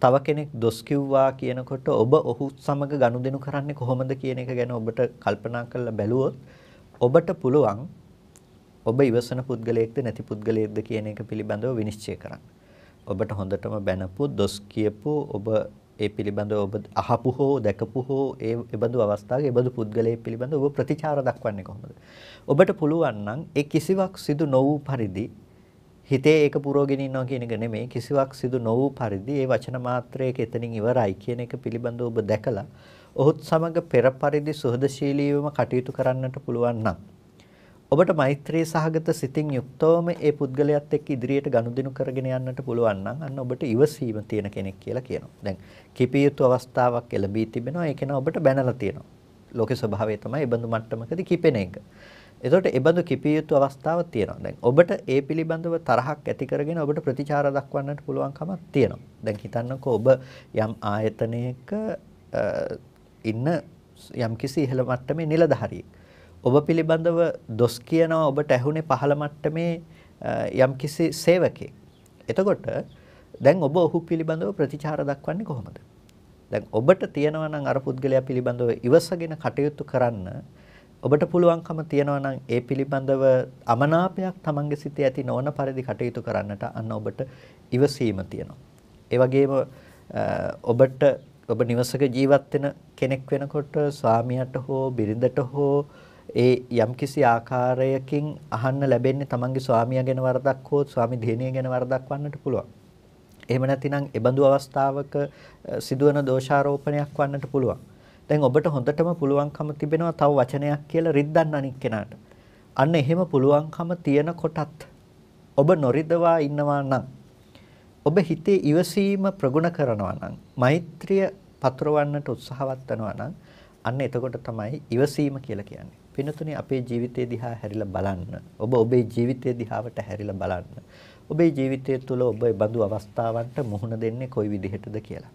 තව කෙනෙක් දොස් කිව්වා කියනකොට ඔබ ඔහු සමග ගනුදෙනු කරන්නේ කොහොමද කියන එක ගැන ඔබට කල්පනා කරලා බැලුවොත් ඔබට පුළුවන් ඔබ ඉවසන පුද්ගලයෙක්ද නැති පුද්ගලයෙක්ද කියන එක පිළිබඳව විනිශ්චය කරන්න. ඔබට හොඳටම බැනපු, දොස් කියපු, ඔබ ඒ පිළිබඳව ඔබ අහපු හෝ දැකපු හෝ ඒ බඳු අවස්ථාවක ඒ බඳු පුද්ගලයෙක් පිළිබඳව ඔබ ප්‍රතිචාර දක්වන්නේ කොහොමද? ඔබට පුළුවන් නම් ඒ කිසිවක් සිදු නොවූ පරිදි හිතේ ඒක පුරවගෙන ඉන්නවා කියන එක නෙමෙයි, කිසිවක් සිදු නොවූ පරිදි ඒ වචන මාත්‍රයක එතනින් ඉවරයි කියන එක පිළිබඳව ඔබ දැකලා ඔහුත් සමග පෙර පරිදි සුහදශීලීවම කටයුතු කරන්නට පුළුවන් නම් ඔබට මෛත්‍රී සහගත සිතින් යුක්තවම ඒ පුද්ගලයාත් එක්ක ඉදිරියට ගනුදෙනු කරගෙන යන්නට පුළුවන් නම් අන්න ඔබට ඉවසීම තියෙන කෙනෙක් කියලා කියනවා. දැන් කිපිය යුතු අවස්ථාවක් එළඹී තිබෙනවා. ඒක න ඔබට බැනලා තියෙනවා. ලෝකේ ස්වභාවය තමයි ඒ බඳු මට්ටමකදී කිපෙන එක. එතකොට ඒ බඳු කිපිය යුතු අවස්ථාවක් තියෙනවා. දැන් ඔබට ඒ පිළිබඳව තරහක් ඇති කරගෙන ඔබට ප්‍රතිචාර දක්වන්නට පුළුවන් කමක් තියෙනවා. දැන් හිතන්නකෝ ඔබ යම් ආයතනයක ඉන්න යම්කිසි ඉහළ මට්ටමේ නිලධාරියෙක්. ඔබ පිළිබඳව දොස් කියනවා ඔබට ඇහුනේ පහළ මට්ටමේ යම්කිසි සේවකයෙක්. එතකොට දැන් ඔබ ඔහු පිළිබඳව ප්‍රතිචාර දක්වන්නේ කොහොමද? දැන් ඔබට තියෙනවා නම් අර පුද්ගලයා පිළිබඳව ඉවසගෙන කටයුතු කරන්න ඔබට පුළුවන්කම තියෙනවා නම් ඒ පිළිබඳව අමනාපයක් තමන්ගේ සිතේ ඇති නොවන පරිදි කටයුතු කරන්නට අන්න ඔබට ඉවසීම තියෙනවා. ඒ වගේම ඔබට ඔබ නිවසක ජීවත් වෙන කෙනෙක් වෙනකොට ස්වාමියාට හෝ බිරිඳට හෝ ඒ යම්කිසි ආකාරයකින් අහන්න ලැබෙන්නේ තමන්ගේ ස්වාමියා ගැන වරදක් හෝ ස්වාමි දියණිය ගැන වරදක් වන්නට පුළුවන්. එහෙම නැතිනම් ඒ බඳු අවස්ථාවක සිදුවන දෝෂාරෝපණයක් වන්නට පුළුවන්. දැන් ඔබට හොඳටම පුළුවන්කම තිබෙනවා තව වචනයක් කියලා රිද්දන්න අනික් කෙනාට. අන්න එහෙම පුළුවන්කම තියෙන කොටත් ඔබ නොරිදවා ඉන්නවා නම් ඔබ හිතේ ඉවසීම ප්‍රගුණ කරනවා නම් මෛත්‍රිය පතුරවන්නට උත්සාහවත් වෙනවා නම් අන්න එතකොට තමයි ඉවසීම කියලා කියන්නේ. පින්නතුනේ අපේ ජීවිතය දිහා හැරිලා බලන්න. ඔබ ඔබේ ජීවිතය දිහාවට හැරිලා බලන්න. ඔබේ ජීවිතය තුළ ඔබ බඳු අවස්ථාවන්ට මුහුණ දෙන්නේ කොයි විදිහටද කියලා.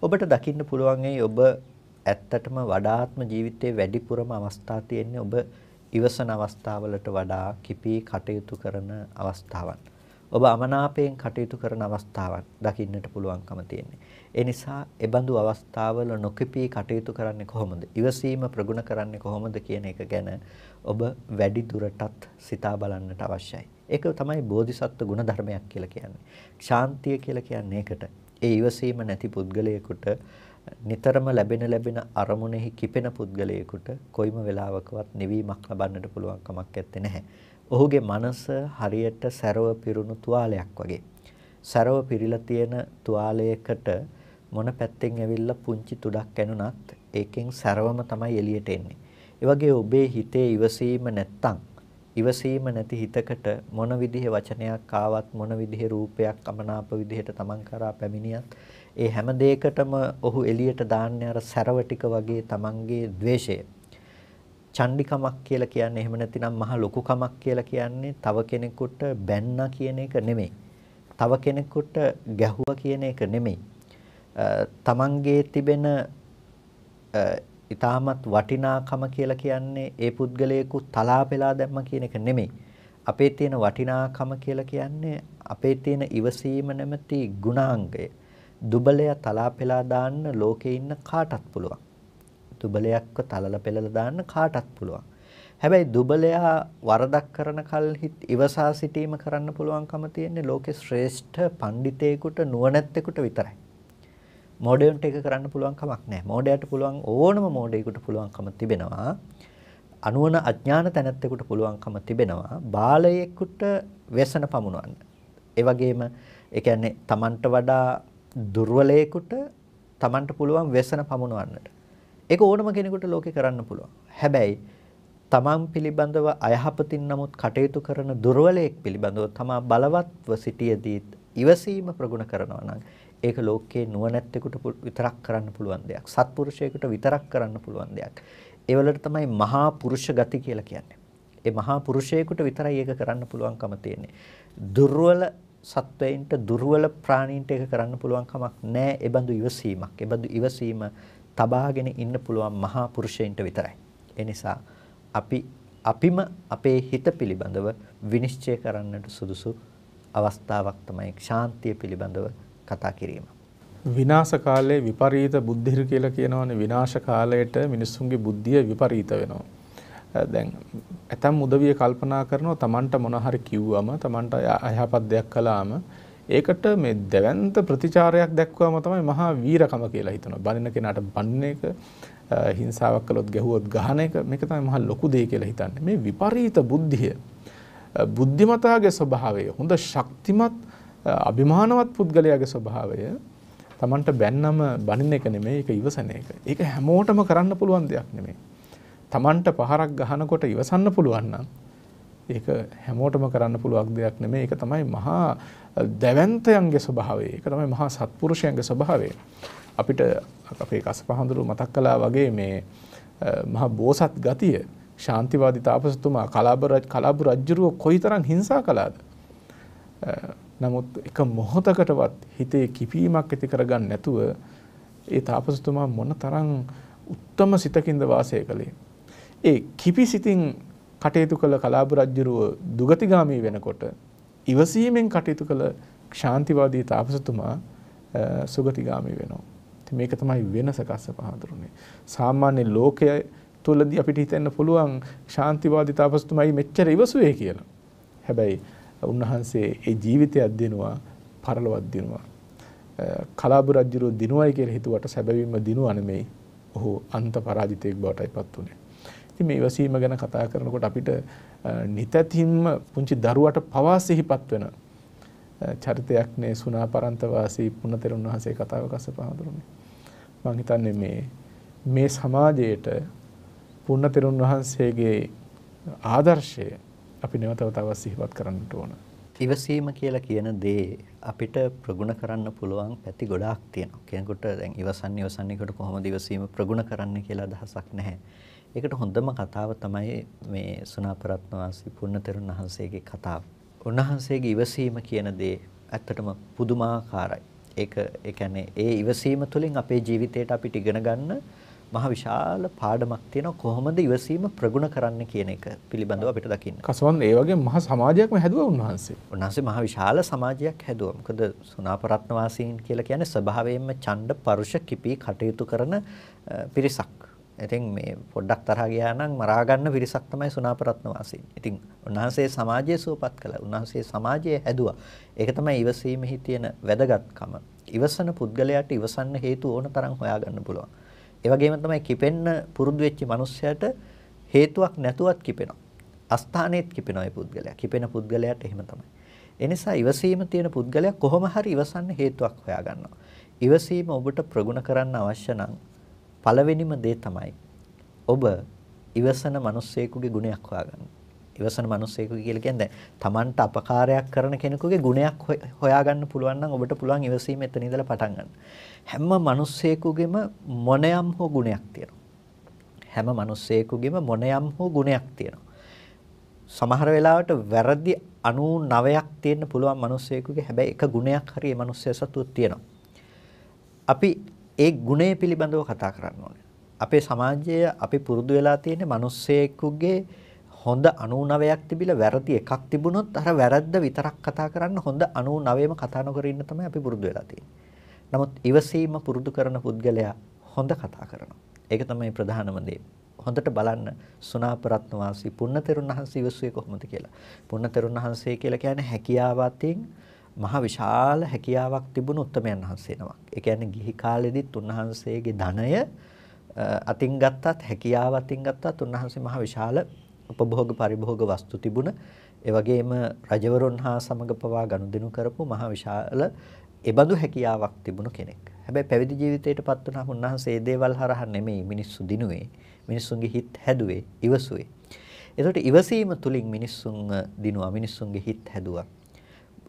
ඔබට දකින්න පුළුවන් ඔබ ඇත්තටම වඩාත්ම ජීවිතයේ වැඩිපුරම අවස්ථා තියෙන්නේ ඔබ ඉවසන අවස්ථාවලට වඩා කිපී කටයුතු කරන අවස්ථාවන්. ඔබ අමනාපයෙන් කටයුතු කරන අවස්ථාවන් දකින්නට පුළුවන්කම තියෙන්නේ. ඒ නිසා ඒ බඳු අවස්ථාවල නොකිපී කටයුතු කරන්නේ කොහොමද? ඉවසීම ප්‍රගුණ කරන්නේ කොහොමද කියන එක ගැන ඔබ වැඩි දුරටත් සිතා බලන්නට අවශ්‍යයි. ඒක තමයි බෝධිසත්ව ගුණ ධර්මයක් කියලා කියන්නේ. ශාන්තිය කියලා කියන්නේ ඒකට. ඒ ඉවසීම නැති පුද්ගලයෙකුට නිතරම ලැබෙන අරමුණෙහි කිපෙන පුද්ගලයෙකුට කොයිම වෙලාවකවත් නිවීමක් ලබන්නට පුළුවන් කමක් නැත්තේ නැහැ. ඔහුගේ මනස හරියට සැරව පිරුණු තුවාලයක් වගේ. සැරව පිරීලා තියෙන තුවාලයකට මොන පැත්තෙන් ඇවිල්ලා පුංචි තුඩක් ඇනුණත් ඒකෙන් සැරවම තමයි එළියට එන්නේ. ඒ වගේ ඔබේ හිතේ ඉවසීම නැත්තම් ඉවසීම නැති හිතකට මොන විදිහේ වචනයක් ආවත් මොන විදිහේ රූපයක් අමනාප විදිහට තමන් කරා පැමිණියත් ඒ හැම දෙයකටම ඔහු එළියට දාන්නේ අර සැරව ටික වගේ තමන්ගේ ද්වේෂය. චණ්ඩිකමක් කියලා කියන්නේ එහෙම නැතිනම් මහ ලොකුකමක් කියලා කියන්නේ තව කෙනෙකුට බැන්නා කියන එක නෙමෙයි. තව කෙනෙකුට ගැහුවා කියන එක නෙමෙයි. තමන්ගේ තිබෙන ඊටමත් වටිනාකම කියලා කියන්නේ ඒ පුද්ගලයෙකු තලා පෙලා දැම්ම කියන එක නෙමෙයි. අපේ තියෙන වටිනාකම කියලා කියන්නේ අපේ තියෙන ඉවසීම නැමැති ගුණාංගය. දුබලය තලා පෙලා දාන්න ලෝකේ ඉන්න කාටත් පුළුවන්. දුබලයක්ව තලලා පෙලලා දාන්න කාටත් පුළුවන්. හැබැයි දුබලයා වරදක් කරන කල්හි ඉවසා සිටීම කරන්න පුළුවන්කම තියෙන්නේ ලෝකේ ශ්‍රේෂ්ඨ පඬිතේකට නුවණැත්තෙකුට විතරයි. මෝඩයන්ට ඒක කරන්න පුළුවන් කමක් නැහැ. මෝඩයට පුළුවන් ඕනම මෝඩයෙකුට පුළුවන්කම තිබෙනවා. අනුවන අඥාන තැනැත්තෙකුට පුළුවන්කම තිබෙනවා. බාලයෙකුට व्यसन පමුණවන්න. ඒ වගේම ඒ කියන්නේ Tamanට වඩා දුර්වලයෙකුට Tamanට පුළුවන් व्यसन පමුණවන්නට. ඒක ඕනම කෙනෙකුට ලෝකේ කරන්න පුළුවන්. හැබැයි Taman පිළිබඳව අයහපතින් නමුත් කටයුතු කරන දුර්වලයෙක් පිළිබඳව තමා බලවත්ව සිටියදී ඉවසීම ප්‍රගුණ කරනවා නම් ඒක ලෝකේ නුවණැත්තෙකුට විතරක් කරන්න පුළුවන් දෙයක්. සත්පුරුෂයෙකුට විතරක් කරන්න පුළුවන් දෙයක්. ඒ වලට තමයි මහා පුරුෂ ගති කියලා කියන්නේ. ඒ මහා පුරුෂයෙකුට විතරයි ඒක කරන්න පුළුවන්කම තියෙන්නේ. දුර්වල සත්වයින්ට දුර්වල ප්‍රාණීන්ට ඒක කරන්න පුළුවන් කමක් නැහැ. ඒ බඳු ඉවසීමක්. ඒ බඳු ඉවසීම තබාගෙන ඉන්න පුළුවන් මහා පුරුෂයින්ට විතරයි. ඒ නිසා අපිම අපේ හිත පිළිබඳව විනිශ්චය කරන්නට සුදුසු අවස්ථාවක් තමයි ශාන්තිය පිළිබඳව කතා කිරීම. විනාශ කාලයේ විපරීත බුද්ධිර කියලා කියනවනේ. විනාශ කාලයට මිනිස්සුන්ගේ බුද්ධිය විපරීත වෙනවා. දැන් ඇතම් උදවිය කල්පනා කරනවා Tamanට මොන හරි කිව්වම Tamanට අයහපත් දෙයක් කළාම ඒකට මේ දැවැන්ත ප්‍රතිචාරයක් දැක්වම තමයි මහා වීරකම කියලා හිතනවා. බනින කෙනාට බන්න එක, හිංසාවක් කළොත් ගැහුවොත් ගහන එක මේක තමයි මහා ලොකු දෙයක් කියලා හිතන්නේ. මේ විපරීත බුද්ධිය බුද්ධිමතාගේ ස්වභාවය, හොඳ ශක්තිමත් අභිමානවත් පුද්ගලයාගේ ස්වභාවය Tamanට බැන්නම බනින එක නෙමෙයි, ඒක ඉවසන එක. ඒක හැමෝටම කරන්න පුළුවන් දෙයක් නෙමෙයි. Tamanට පහරක් ගහනකොට ඉවසන්න පුළුවන් නම් ඒක හැමෝටම කරන්න පුළුවන් දෙයක් නෙමෙයි. ඒක තමයි මහා දැවැන්තයන්ගේ ස්වභාවය. ඒක තමයි මහා සත්පුරුෂයන්ගේ ස්වභාවය. අපිට අපේ කසපහඳුරු මතක් කළා වගේ මේ මහා බෝසත් ගතිය ශාන්තිවාදී තාපසතුමා කලාබු රජුරුව කොයිතරම් හිංසා කළාද? නමුත් එක මොහොතකටවත් හිතේ කිපීමක් ඇති කරගන්න නැතුව ඒ තාපසතුමා මොනතරම් උත්තම සිතකින්ද වාසය කළේ. ඒ කිපි සිතින් කටයුතු කළ කලාබු රජුරුව දුගතිගාමී වෙනකොට ඉවසීමෙන් කටයුතු කළ ශාන්තිවාදී තාපසතුමා සුගතිගාමී වෙනවා. ඉතින් මේක තමයි වෙනස කස්සපහඳුරුනේ. සාමාන්‍ය ලෝකයේ තුලදී අපිට හිතෙන්න පුළුවන් ශාන්තිවාදී තාපසතුමායි මෙච්චර ඉවසුවේ කියලා. හැබැයි උන්වහන්සේ ඒ ජීවිතයක් දිනුවා, පරලොවක් දිනුවා. කලාබු රජුරුව දිනුවයි කියලා හිතුවට සැබවින්ම දිනුවා නෙමෙයි. ඔහු අන්ත පරාජිතයෙක් බවටයි පත් වුනේ. ඉතින් මේ ඉවසීම ගැන කතා කරනකොට අපිට නිතැතිම්ම පුංචි දරුවට පවා සිහිපත් වෙන චරිතයක් නේ සුණාපරන්ත වාසී පුණතෙරුන් වහන්සේ කතාව කස්සපහඳුරුනේ. මම හිතන්නේ මේ සමාජයේට පුණතෙරුන් වහන්සේගේ ආදර්ශය අපි නැවත තවත් සිහිපත් කරන්නට ඕන. ඉවසීම කියලා කියන දේ අපිට ප්‍රගුණ කරන්න පුළුවන් පැති ගොඩාක් තියෙනවා. කෙනෙකුට දැන් ඉවසන්නේකට කොහොමද ඉවසීම ප්‍රගුණ කරන්න කියලා අදහසක් නැහැ. ඒකට හොඳම කතාව තමයි මේ සුණාපරත්න වාසී පුණතෙරුන් වහන්සේගේ කතාව. උන්වහන්සේගේ ඉවසීම කියන දේ ඇත්තටම පුදුමාකාරයි. ඒක ඒ කියන්නේ ඒ ඉවසීම තුළින් අපේ ජීවිතයට අපිට ඉගෙන ගන්න මහ විශාල පාඩමක් තියෙනවා කොහොමද ඉවසීම ප්‍රගුණ කරන්න කියන එක පිළිබඳව අපිට දකින්න. කසවන් ඒ වගේ මහ සමාජයක්ම හැදුවා උන්වහන්සේ. උන්වහන්සේ මහ විශාල සමාජයක් හැදුවා. මොකද සුණාපරත්න වාසීන් කියලා කියන්නේ ස්වභාවයෙන්ම ඡණ්ඩ පරුෂ කිපී කටයුතු කරන පිරිසක්. ඉතින් මේ පොඩ්ඩක් තරහ ගියා නම් මරා ගන්න පිරිසක් තමයි සුණාපරත්න වාසීන්. ඉතින් උන්වහන්සේ සමාජය සුවපත් කළා. උන්වහන්සේ සමාජය හැදුවා. ඒක තමයි ඉවසීමෙහි තියෙන වැදගත්කම. ඉවසන පුද්ගලයාට ඉවසන්න හේතු ඕන තරම් හොයාගන්න පුළුවන්. ඒ වගේම තමයි කිපෙන්න පුරුදු වෙච්ච මිනිස්සයාට හේතුවක් නැතුවත් කිපෙනවා. අස්ථානෙත් කිපෙනවා ඒ පුද්ගලයා. කිපෙන පුද්ගලයාට එහෙම තමයි. ඒ නිසා ඉවසීම තියෙන පුද්ගලයා කොහොම හරි ඉවසන්න හේතුවක් හොයාගන්නවා. ඉවසීම ඔබට ප්‍රගුණ කරන්න අවශ්‍ය නම් පළවෙනිම දේ තමයි ඔබ ඉවසන මිනිස්සෙකුගේ ගුණයක් හොයාගන්න. ඉවසන මිනිස්සෙකු කියලා කියන්නේ දැන් Tamanට අපකාරයක් කරන කෙනෙකුගේ ගුණයක් හොයාගන්න පුළුවන් නම් ඔබට පුළුවන් ඉවසීම එතන ඉඳලා පටන් ගන්න. හැම මිනිස්සෙකුගේම මොනයම් හෝ ගුණයක් තියෙනවා. හැම මිනිස්සෙකුගේම මොනයම් හෝ ගුණයක් තියෙනවා. සමහර වෙලාවට වැරදි 99ක් තියෙන්න පුළුවන් මිනිස්සෙකුගේ හැබැයි එක ගුණයක් හරි ඒ මිනිස්සයා සතුව තියෙනවා. අපි ඒ ගුණය පිළිබඳව කතා කරන්න ඕනේ. අපේ සමාජයේ අපි පුරුදු වෙලා තියෙන මිනිස්සෙකුගේ හොඳ 99ක් තිබිලා වැරදි එකක් තිබුණොත් අර වැරද්ද විතරක් කතා කරන්න හොඳ 99ම කතා නොකර ඉන්න තමයි අපි පුරුදු වෙලා තියෙන්නේ. නමුත් ඉවසීම පුරුදු කරන පුද්ගලයා හොඳ කතා කරනවා. ඒක තමයි ප්‍රධානම දේ. හොඳට බලන්න සුණාපරත්න වාසී පුන්නතෙරුන් වහන්සේ ඉවසුවේ කොහොමද කියලා. පුන්නතෙරුන් වහන්සේ කියලා කියන්නේ හැකියාවකින් මහ විශාල හැකියාවක් තිබුණු උත්තමයන් වහන්සේ නමක්. ඒ කියන්නේ ගිහි කාලෙදිත් උන්වහන්සේගේ ධනය අතින් ගත්තත් හැකියාව අතින් ගත්තත් උන්වහන්සේ මහ විශාල උපභෝග පරිභෝග වස්තු තිබුණ ඒ වගේම රජවරුන් හා සමග පවා ගනුදෙනු කරපු මහ විශාල එබඳු හැකියාවක් තිබුණු කෙනෙක්. හැබැයි පැවිදි ජීවිතයටපත් වුණාම උන්වහන්සේ ඒ දේවල් හරහා නෙමෙයි මිනිස්සු දිනුවේ. මිනිස්සුන්ගේ හිත් හැදුවේ, ඉවසුවේ. ඒකට ඉවසීම තුලින් මිනිස්සුන් දිනුවා, මිනිස්සුන්ගේ හිත් හැදුවා.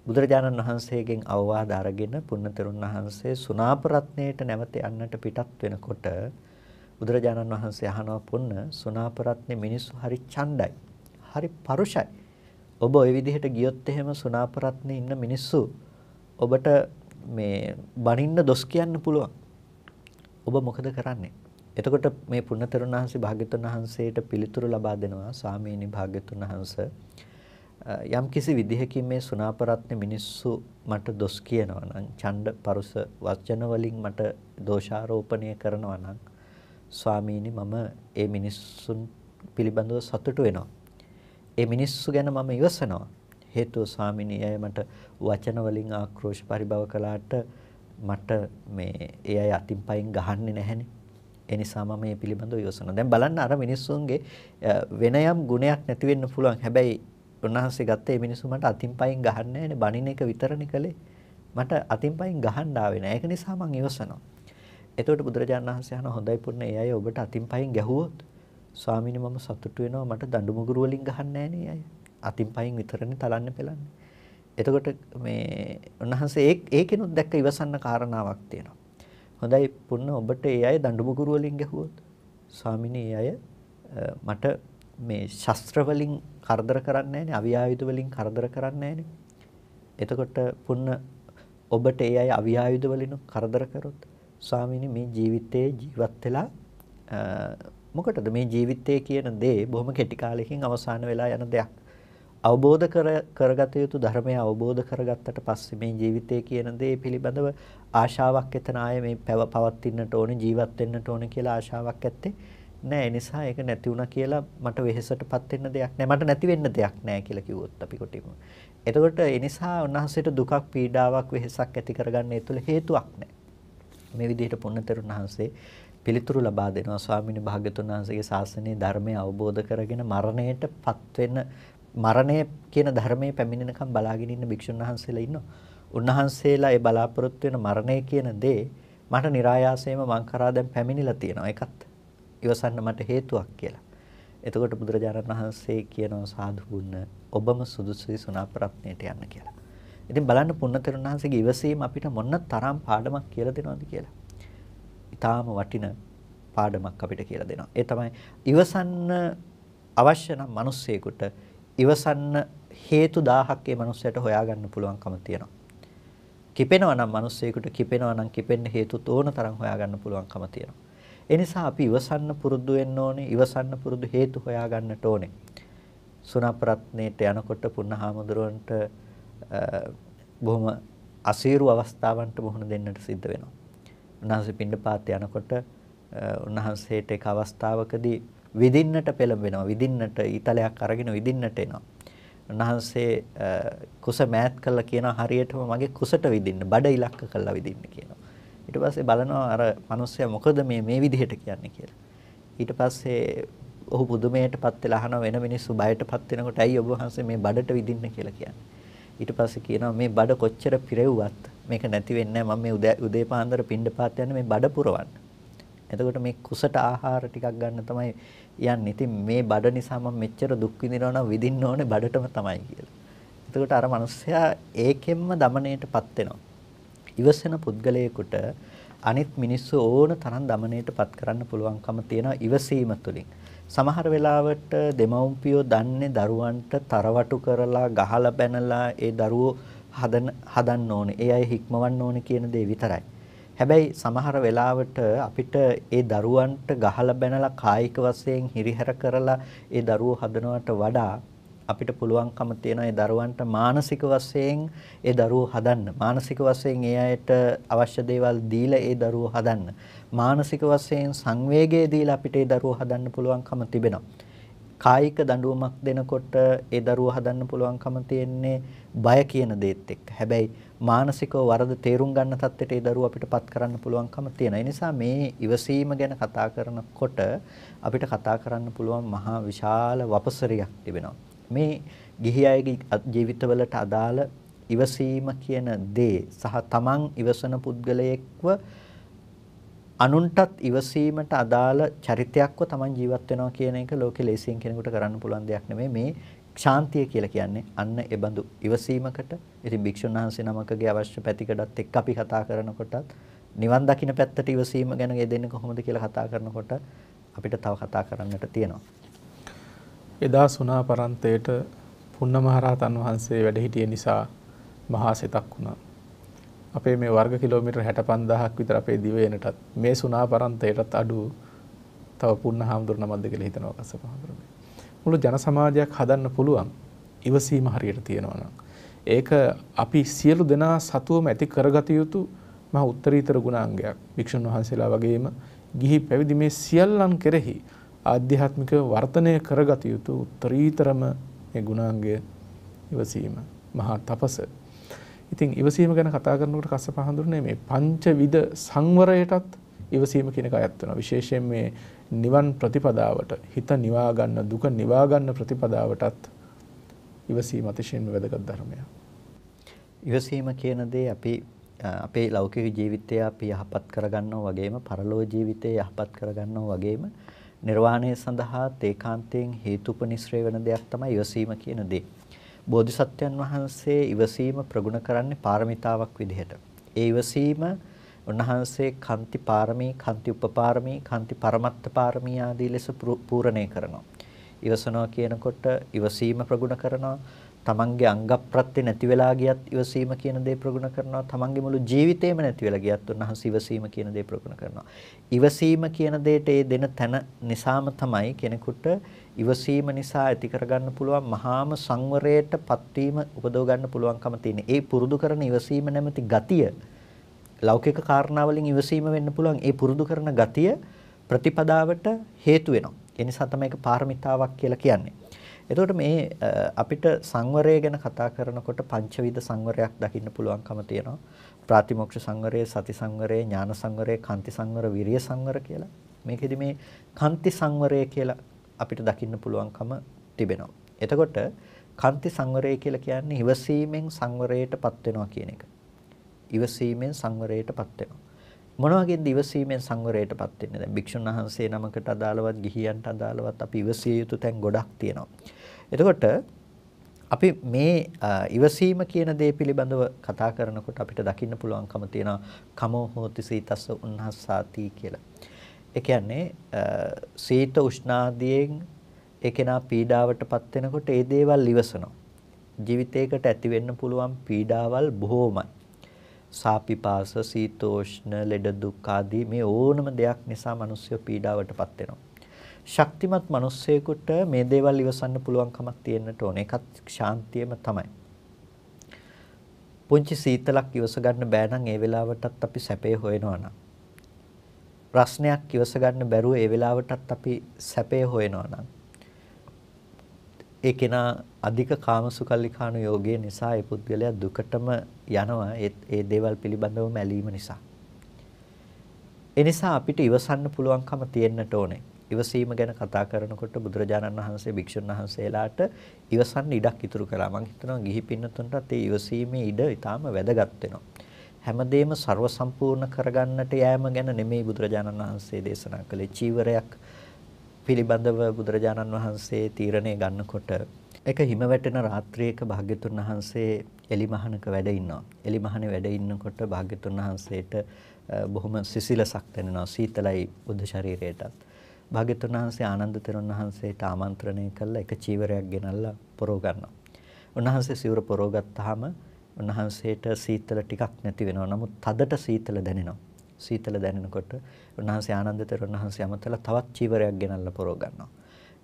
බුදුරජාණන් වහන්සේගෙන් අවවාද අරගෙන පුන්නතෙරුන් වහන්සේ සුණාපරත්නයට නැවත යන්නට පිටත් වෙනකොට බුදුරජාණන් වහන්සේ අහනවා පුන්න සුණාපරත්නේ මිනිස්සු හරි ඡණ්ඩයි. හරි පරුෂයි. ඔබ ওই විදිහට ගියොත් එහෙම සුණාපරත්නේ ඉන්න මිනිස්සු ඔබට මේ බනින්න දොස් කියන්න පුළුවන්. ඔබ මොකද කරන්නේ? එතකොට මේ පුන්නතරුණ වහන්සේ භාග්‍යතුන් වහන්සේට පිළිතුරු ලබා දෙනවා ස්වාමීනි භාග්‍යතුන් වහන්සේ යම් කිසි විදිහකින් මේ සුණාපරත්නේ මිනිස්සු මට දොස් කියනවා නම් ඡණ්ඩ පරුස වචන වලින් මට දෝෂාරෝපණය කරනවා නම් ස්වාමීනි මම ඒ මිනිස්සුන් පිළිබඳව සතුටු වෙනවා. ඒ මිනිස්සු ගැන මම ඉවසනවා. හේතුව ස්වාමීනි අය මට වචන වලින් ආක්‍රෝෂ පරිභව කළාට මට මේ ඒ අය අතින් පයින් ගහන්නේ නැහැනේ. ඒ නිසා මම මේ පිළිබඳව ඉවසනවා. දැන් බලන්න අර මිනිස්සුන්ගේ වෙන යම් ගුණයක් නැති වෙන්න පුළුවන්. හැබැයි උන්වහන්සේ ගත්ත මේ මිනිස්සු මට අතින් පයින් ගහන්නේ නැහැනේ. බණින එක විතරනේ කළේ. මට අතින් පයින් ගහන්න ආවේ නැහැ. ඒක නිසා මම ඉවසනවා. එතකොට බුදුරජාණන් වහන්සේ අහන හොඳයි පුන්නේ ඒ අය ඔබට අතින් පයින් ගැහුවොත් ස්වාමීනි මම සතුටු වෙනවා මට දඬු මුගුරු වලින් ගහන්නේ නැහැ අය. අතින් පයින් විතරනේ තලන්න පෙලන්නේ. එතකොට මේ උන්වහන්සේ ඒකෙනුත් දැක්ක ඉවසන්න කාරණාවක් තියෙනවා. හොඳයි පුන්න ඔබට ඒ අය දඬු මුගුරු වලින් ගැහුවොත් ස්වාමීනි ඒ අය මට මේ ශස්ත්‍ර වලින් කරදර කරන්නේ නැහැනේ අවියායුධ වලින් කරදර කරන්නේ නැහැනේ. එතකොට පුන්න ඔබට ඒ අය අවියායුධ වලින් කරදර කරොත් ස්වාමීනි මේ ජීවිතේ ජීවත් වෙලා මොකටද මේ ජීවිතය කියන දේ බොහොම කෙටි කාලෙකින් අවසන් වෙලා යන දෙයක්. අවබෝධ කරගත යුතු ධර්මය අවබෝධ කරගත්තට පස්සේ මේ ජීවිතය කියන දේ පිළිබඳව ආශාවක් එතන ආයේ මේ පවත්ින්නට ඕනේ ජීවත් වෙන්නට ඕනේ කියලා ආශාවක් ඇත්තේ නෑ. ඒ නිසා ඒක නැති වුණා කියලා මට වෙහෙසටපත් වෙන්න දෙයක් නෑ. මට නැති වෙන්න දෙයක් නෑ කියලා කිව්වොත් අපි කොටිම. එතකොට ඒ නිසා උන්වහන්සේට දුකක් පීඩාවක් වෙහෙසක් ඇති කරගන්න ඒ තුළ හේතුවක් නෑ. මේ විදිහට පුන්නතරුන් වහන්සේ පිළිතුරු ලබා දෙනවා ස්වාමීන් භාග්‍යතුන් වහන්සේගේ ශාසනයේ ධර්මය අවබෝධ කරගෙන මරණයටපත් වෙන මරණය කියන ධර්මයේ පැමිණෙනකම් බලාගෙන ඉන්න භික්ෂුන් වහන්සේලා ඉන්නවා. උන්වහන්සේලා ඒ බලාපොරොත්තු වෙන මරණය කියන දේ මට નિરાයාසයෙන්ම මං කරා දැන් පැමිණිලා තියෙනවා. ඒකත් ඉවසන්න මට හේතුවක් කියලා. එතකොට බුදුරජාණන් වහන්සේ කියනවා සාදු ගුණ ඔබම සුදුසුයි සුණාපරත්නයට යන්න කියලා. ඉතින් බලන්න පුන්නතරුන් වහන්සේගේ ඉවසීම අපිට මොන තරම් පාඩමක් කියලා දෙනවද කියලා. ඊටාම වටින පාඩමක් අපිට කියලා දෙනවා. ඒ තමයි ඉවසන්න අවශ්‍ය නම් මිනිස්සෙකුට ඉවසන්න හේතු 1000ක් ඒ මිනිස්සයාට හොයාගන්න පුළුවන්කම තියෙනවා. කිපෙනවා නම් මිනිස්සෙකුට කිපෙනවා නම් කිපෙන්න හේතු තෝරන තරම් හොයාගන්න පුළුවන්කම තියෙනවා. ඒ නිසා අපි ඉවසන්න පුරුදු වෙන්න ඕනේ. ඉවසන්න පුරුදු හේතු හොයාගන්නට ඕනේ. සුණපරත්නේට යනකොට පුන්නහාමුදුරන්ට බොහොම අසීරු අවස්ථාවන්ට මුහුණ දෙන්නට සිද්ධ වෙනවා. උන්වහන්සේ පිණ්ඩපාත යනකොට උන්වහන්සේට එක අවස්ථාවකදී විදින්නට පෙළඹෙනවා. විදින්නට ඊතලයක් අරගෙන විදින්නට එනවා. උන්වහන්සේ කුස මෑත් කළා කියනවා හරියටම මගේ කුසට විදින්න බඩ ඉලක්ක කළා විදින්න කියනවා. ඊට පස්සේ බලනවා අර මිනිස්සයා මොකද මේ විදිහට කියන්නේ කියලා. ඊට පස්සේ ඔහු පුදුමයටපත් වෙලා අහනවා වෙන මිනිස්සු බයටපත් වෙනකොට ඇයි ඔබ වහන්සේ මේ බඩට විදින්න කියලා කියන්නේ. ඊට පස්සේ කියනවා මේ බඩ කොච්චර පිරෙව්වත් මේක නැති වෙන්නේ නැහැ. මම මේ උදේ පාන්දර පිණ්ඩපාත යන්නේ මේ බඩ පුරවන්න. එතකොට මේ කුසට ආහාර ටිකක් ගන්න තමයි යන්නේ. ඉතින් මේ බඩ නිසා මම මෙච්චර දුක් විඳිනවා නම් විඳින්න ඕනේ බඩටම තමයි කියලා. එතකොට අර මිනිස්සයා ඒකෙන්ම দমনයටපත් වෙනවා. ඉවසන පුද්ගලයෙකුට අනිත් මිනිස්සු ඕන තරම් দমনයටපත් කරන්න පුළුවන්කම තියෙනවා ඉවසීම තුළින්. සමහර වෙලාවට දෙමව්පියෝ දන්නේ දරුවන්ට තරවටු කරලා ගහලා බැනලා ඒ දරුවෝ හදන්න ඕනේ. ඒ අය හික්මවන්න ඕනේ කියන දේ විතරයි. හැබැයි සමහර වෙලාවට අපිට ඒ දරුවන්ට ගහලා බැනලා කායික වශයෙන් හිරිහැර කරලා ඒ දරුවෝ හදනවට වඩා අපිට පුළුවන්කම තියෙනවා ඒ දරුවන්ට මානසික වශයෙන් ඒ දරුවෝ හදන්න. මානසික වශයෙන් ඒ අයට අවශ්‍ය දේවල් දීලා ඒ දරුවෝ හදන්න. මානසික වශයෙන් සංවේගය දීලා අපිට ඒ දරුවෝ හදන්න පුළුවන්කම තිබෙනවා. කායික දඬුවමක් දෙනකොට ඒ දරුවෝ හදන්න පුළුවන්කම තියෙන්නේ බය කියන දේත් එක්ක. හැබැයි මානසිකව වරද තේරුම් ගන්න තත්ත්වයට ඒ දරුවෝ අපිට පත් කරන්න පුළුවන්කම තියෙනවා. ඒ නිසා මේ ඉවසීම ගැන කතා කරනකොට අපිට කතා කරන්න පුළුවන් මහා විශාල වපසරියක් තිබෙනවා. මේ ගිහි අයගේ ජීවිතවලට අදාළ ඉවසීම කියන දේ සහ තමන් ඉවසන පුද්ගලයෙක්ව අනුන්ටත් ඉවසීමට අදාළ චරිතයක්ව තමන් ජීවත් වෙනවා කියන එක ලෝකෙ ලේසියෙන් කෙනෙකුට කරන්න පුළුවන් දෙයක් නෙමෙයි. මේ ශාන්තිය කියලා කියන්නේ අන්න ඒ බඳු ඉවසීමකට. ඉතින් භික්ෂුන් වහන්සේ නමකගේ අවශ්‍ය පැතිකඩත් එක්ක අපි කතා කරනකොටත් නිවන් දකින්න පැත්තට ඉවසීම ගැන යෙදෙන්නේ කොහොමද කියලා කතා කරනකොට අපිට තව කතා කරන්නට තියෙනවා. එදා සුණාපරන්තයට පුන්නමහරහතන් වහන්සේ වැඩ හිටිය නිසා මහා සිතක් වුණා. අපේ මේ වර්ග කිලෝමීටර් 65000ක් විතර අපේ දිවයිනටත් මේ සුණාපරන්තයටත් අඩු තව පුන්නහාමුදුර නමක්ද කියලා හිතනවා කස්සප හාමුදුරුවෝ. මුළු ජන සමාජයක් හදන්න පුළුවන් ඉවසීම හරියට තියෙනවා නම්. ඒක අපි සියලු දෙනා සතුවම ඇති කරගත යුතු මහා උත්තරීතර ගුණාංගයක්. භික්ෂුන් වහන්සේලා වගේම ගිහි පැවිදි මේ සියල්ලන් කෙරෙහි ආධ්‍යාත්මික වර්ධනය කරගත යුතු උත්තරීතරම මේ ගුණාංගය ඉවසීම මහා තපස. ඉතින් ඉවසීම ගැන කතා කරනකොට කස්සප හඳුරන්නේ මේ පංචවිධ සංවරයටත් ඉවසීම කියන එක අයත් වෙනවා. විශේෂයෙන් මේ නිවන් ප්‍රතිපදාවට හිත නිවා ගන්න දුක නිවා ගන්න ප්‍රතිපදාවටත් ඉවසීම අතිශයින්ම වැදගත් ධර්මයක්. ඉවසීම කියන දේ අපි අපේ ලෞකික ජීවිතය අපි යහපත් කරගන්නවා වගේම පරලෝක ජීවිතය යහපත් කරගන්නවා වගේම නිර්වාණය සඳහා ඒකාන්තයෙන් හේතුපනිශ්‍රේ වෙන දෙයක් තමයි ඉවසීම කියන දේ. බෝධිසත්වයන් වහන්සේ ඉවසීම ප්‍රගුණ කරන්නේ පාරමිතාවක් විදිහට. ඒ ඉවසීම උන්වහන්සේ කාන්ති පාරමී, කාන්ති උපපාරමී, කාන්ති පරමත්ත පාරමී ආදී ලෙස පූර්ණේ කරනවා. ඉවසනවා කියනකොට ඉවසීම ප්‍රගුණ කරනවා. තමන්ගේ අංග ප්‍රත්‍ය නැති වෙලා ගියත් ඉවසීම කියන දේ ප්‍රගුණ කරනවා. තමන්ගේ මුළු ජීවිතේම නැති වෙලා ගියත් උන්වහන්සේ ඉවසීම කියන දේ ප්‍රගුණ කරනවා. ඉවසීම කියන දෙයට ඒ දෙන තැන නිසාම තමයි කෙනෙකුට ඉවසීම නිසා ඇති කරගන්න පුළුවන් මහාම සංවරයට පත්වීම උපදව ගන්න පුළුවන්කම තියෙන. ඒ පුරුදු කරන ඉවසීම නැමැති ගතිය ලෞකික කාරණා වලින් ඉවසීම වෙන්න පුළුවන්. ඒ පුරුදු කරන ගතිය ප්‍රතිපදාවට හේතු වෙනවා. ඒ නිසා තමයි ඒක පාරමිතාවක් කියලා කියන්නේ. එතකොට මේ අපිට සංවරය ගැන කතා කරනකොට පංචවිධ සංවරයක් දකින්න පුළුවන්කම තියෙනවා. ප්‍රාතිමෝක්ෂ සංවරය, සති සංවරය, ඥාන සංවරය, කාන්ති සංවර, විරිය සංවර කියලා. මේකෙදි මේ කාන්ති සංවරය කියලා අපිට දකින්න පුළුවන්කම තිබෙනවා. එතකොට කාන්ති සංවරය කියලා කියන්නේ ඉවසීමෙන් සංවරයටපත් වෙනවා කියන එක. ඉවසීමෙන් සංවරයටපත් වෙනවා. මොන වගේද ඉවසීමෙන් සංවරයටපත් වෙන්නේ? දැන් භික්ෂුන් වහන්සේ නමකට අදාළවත් ගිහියන්ට අදාළවත් අපි ඉවසිය යුතු තැන් ගොඩක් තියෙනවා. එතකොට අපි මේ ඉවසීම කියන දේ පිළිබඳව කතා කරනකොට අපිට දකින්න පුළුවන්කම තියෙනවා කමෝ හෝති සීතස්ස උන්නස්සාති කියලා. ඒ කියන්නේ සීත උෂ්ණාදියෙන් ඒකේනා පීඩාවටපත් වෙනකොට ඒ දේවල් ඉවසනවා. ජීවිතයකට ඇති වෙන්න පුළුවන් පීඩාවල් බොහෝමයි. සාපිපාස, සීතෝෂ්ණ, ලෙඩ දුක් ආදී මේ ඕනම දෙයක් නිසා මිනිස්සු පීඩාවටපත් වෙනවා. ශක්තිමත් මිනිස්සෙකුට මේ දේවල් ඉවසන්න පුළුවන් කමක් තියෙන්නට ඕනේ. ඒකත් ශාන්තියම තමයි. පුංචි සීතලක් ඉවස ගන්න බෑ නම් ඒ වෙලාවටත් අපි සැපේ හොයනවා නම්, ප්‍රශ්නයක් ඉවස ගන්න බැරුව ඒ වෙලාවටත් අපි සැපේ හොයනවා නම්, ඒ කෙනා අධික කාමසුකල්ලිකාණු යෝගයේ නිසා ඒ පුද්ගලයා දුකටම යනවා ඒ දේවල් පිළිබඳව මැලීම නිසා. ඒ නිසා අපිට ඉවසන්න පුළුවන්කම තියෙන්නට ඕනේ. ඉවසීම ගැන කතා කරනකොට බුදුරජාණන් වහන්සේ භික්ෂුන් වහන්සේලාට ඉවසන්න ඉඩක් ඉතුරු කළා. මම හිතනවා ගිහි පින්නතුන්ටත් ඒ ඉවසීමේ ඉඩ ඊටාම වැදගත් වෙනවා. හැමදේම ਸਰව සම්පූර්ණ කරගන්නට යෑම ගැන නෙමෙයි බුදුරජාණන් වහන්සේ දේශනා කළේ. චීවරයක් පිළිබඳව බුදුරජාණන් වහන්සේ තීරණය ගන්නකොට එක හිම වැටෙන රාත්‍රියක භාග්‍යතුන් වහන්සේ එලිමහනක වැඩ ඉන්නවා. එලිමහනේ වැඩ ඉන්නකොට භාග්‍යතුන් වහන්සේට බොහොම සිසිලසක් දැනෙනවා. සීතලයි බුද්ධ ශරීරයටත්. භාග්‍යතුන් වහන්සේ ආනන්ද තෙරුන් වහන්සේට ආමන්ත්‍රණය කළා එක චීවරයක් ගෙනල්ලා පොරව ගන්නවා. උන්වහන්සේ සිවුර පොරව ගත්තාම උන්වහන්සේට සීතල ටිකක් නැති වෙනවා. නමුත් තදට සීතල දැනෙනවා. සීතල දැනෙනකොට උන්වහන්සේ ආනන්ද තෙරුන් වහන්සේ අමතලා තවත් චීවරයක් ගෙනල්ලා පොරව ගන්නවා.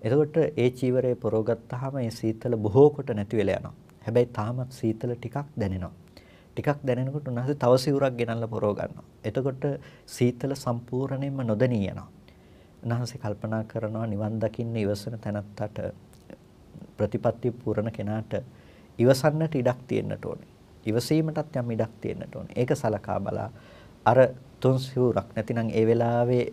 එතකොට ඒ චීවරය පොරව ගත්තාම ඒ සීතල බොහෝ කොට නැති වෙලා යනවා. හැබැයි තාමත් සීතල ටිකක් දැනෙනවා. ටිකක් දැනෙනකොට උන්වහන්සේ තව සිවුරක් ගෙනල්ලා පොරව ගන්නවා. එතකොට සීතල සම්පූර්ණයෙන්ම නොදැනී යනවා. උන්වහන්සේ කල්පනා කරනවා නිවන් දකින්න ඉවසන තැනත්තට ප්‍රතිපත්ති පුරණ කෙනාට ඉවසන්නට ඉඩක් තියෙන්නට ඕනේ. ඉවසීමටත් යම් ඉඩක් තියෙන්නට ඕනේ. ඒක සලකා බලා අර තුන් සිවුරක් නැතිනම් ඒ වෙලාවේ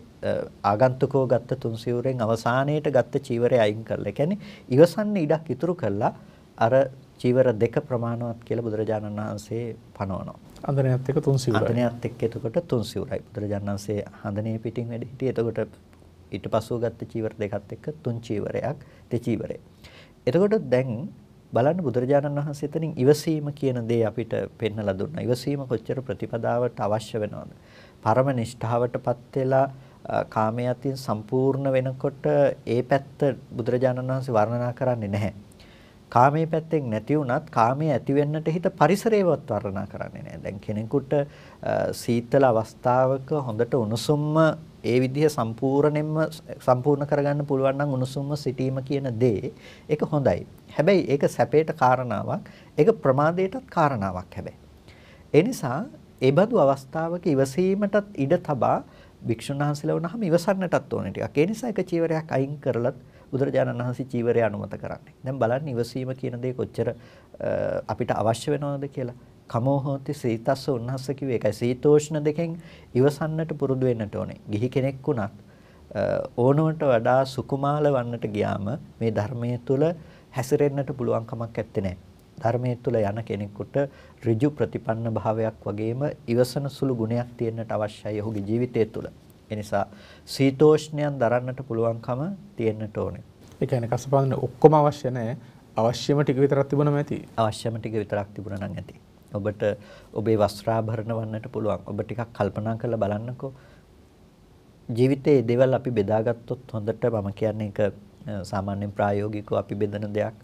ආගන්තුකෝ ගත්ත තුන් සිවුරෙන් අවසානයේට ගත්ත චීවරය අයින් කරලා. ඒ කියන්නේ ඉවසන්න ඉඩක් ඉතුරු කළා අර චීවර දෙක ප්‍රමාණවත් කියලා බුදුරජාණන් වහන්සේ පනවනවා. අන්දනයත් එක්ක තුන් සිවුරයි. අන්දනයත් එක්ක එතකොට තුන් සිවුරයි. බුදුරජාණන් වහන්සේ හඳනේ පිටින් වැඩ හිටියේ. එතකොට ඊට පස්සෙ ගත්ත චීවර දෙකත් එක්ක තුන් චීවරයක් දෙචීවරය. එතකොට දැන් බලන්න බුදුරජාණන් වහන්සේ එතනින් ඉවසීම කියන දේ අපිට පෙන්වලා දුන්නා. ඉවසීම කොච්චර ප්‍රතිපදාවට අවශ්‍ය වෙනවද? පරම නිෂ්ඨාවටපත් වෙලා කාමයේ අතින් සම්පූර්ණ වෙනකොට ඒ පැත්ත බුදුරජාණන් වහන්සේ වර්ණනා කරන්නේ නැහැ. කාමයේ පැත්තෙන් නැති වුණත් කාමයේ ඇති වෙන්නට හිත පරිසරයවත් වර්ණනා කරන්නේ නැහැ. දැන් කෙනෙකුට සීතල අවස්ථාවක හොඳට උණුසුම්ම ඒ විදිහ සම්පූර්ණ කරගන්න පුළුවන් නම් උණුසුම්ම සිටීම කියන දේ ඒක හොඳයි. හැබැයි ඒක සැපේට කාරණාවක්, ඒක ප්‍රමාදයටත් කාරණාවක් හැබැයි. ඒ නිසා ඒ බඳු අවස්ථාවක ඉවසීමටත් ඉඩ තබා භික්ෂුන් වහන්සේලා වුණාම ඉවසන්නටත් ඕනේ ටිකක්. ඒ නිසා එක චීවරයක් අයින් කරලත් බුදුරජාණන් වහන්සේ චීවරය අනුමත කරන්නේ. දැන් බලන්න ඉවසීම කියන දේ කොච්චර අපිට අවශ්‍ය වෙනවද කියලා. කමෝ හෝති සීතස්ස උන්නස්ස කිව්වේ ඒකයි. සීතෝෂ්ණ දෙකෙන් ඉවසන්නට පුරුදු වෙන්නට ඕනේ. ගිහි කෙනෙක් වුණත් ඕනවට වඩා සුකුමාල වන්නට ගියාම මේ ධර්මයේ තුල හැසිරෙන්නට පුළුවන් කමක් නැත්තේ නෑ. ධර්මයේ තුල යන කෙනෙකුට ඍජු ප්‍රතිපන්න භාවයක් වගේම ඉවසන සුළු ගුණයක් තියෙන්නට අවශ්‍යයි ඔහුගේ ජීවිතය තුල. ඒ නිසා සීතෝෂ්ණයන් දරන්නට පුළුවන්කම තියෙන්නට ඕනේ. ඒ කියන්නේ කසපාදන ඔක්කොම අවශ්‍ය නැහැ. අවශ්‍යම ටික විතරක් තිබුණම ඇති. අවශ්‍යම ටික විතරක් තිබුණා නම් ඇති. ඔබට ඔබේ වස්ත්‍රාභරණ වන්නට පුළුවන්. ඔබ ටිකක් කල්පනා කරලා බලන්නකෝ. ජීවිතයේ දේවල් අපි බෙදාගත්තොත් හොඳට මම කියන්නේ ඒක සාමාන්‍යයෙන් ප්‍රායෝගිකව අපි බෙදන දෙයක්.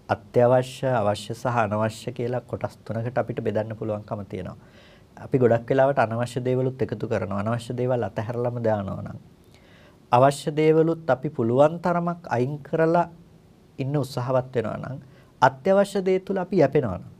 අත්‍යවශ්‍ය, අවශ්‍ය සහ අනවශ්‍ය කියලා කොටස් තුනකට අපිට බෙදන්න පුළුවන්කම තියෙනවා. අපි ගොඩක් වෙලාවට අනවශ්‍ය දේවලුත් එකතු කරනවා. අනවශ්‍ය දේවල් අතහැරලම දානවා නම්. අවශ්‍ය දේවලුත් අපි පුළුවන් තරමක් අයින් කරලා ඉන්න උත්සාහවත් වෙනවා නම් අත්‍යවශ්‍ය දේ තුල අපි යැපෙනවා නම්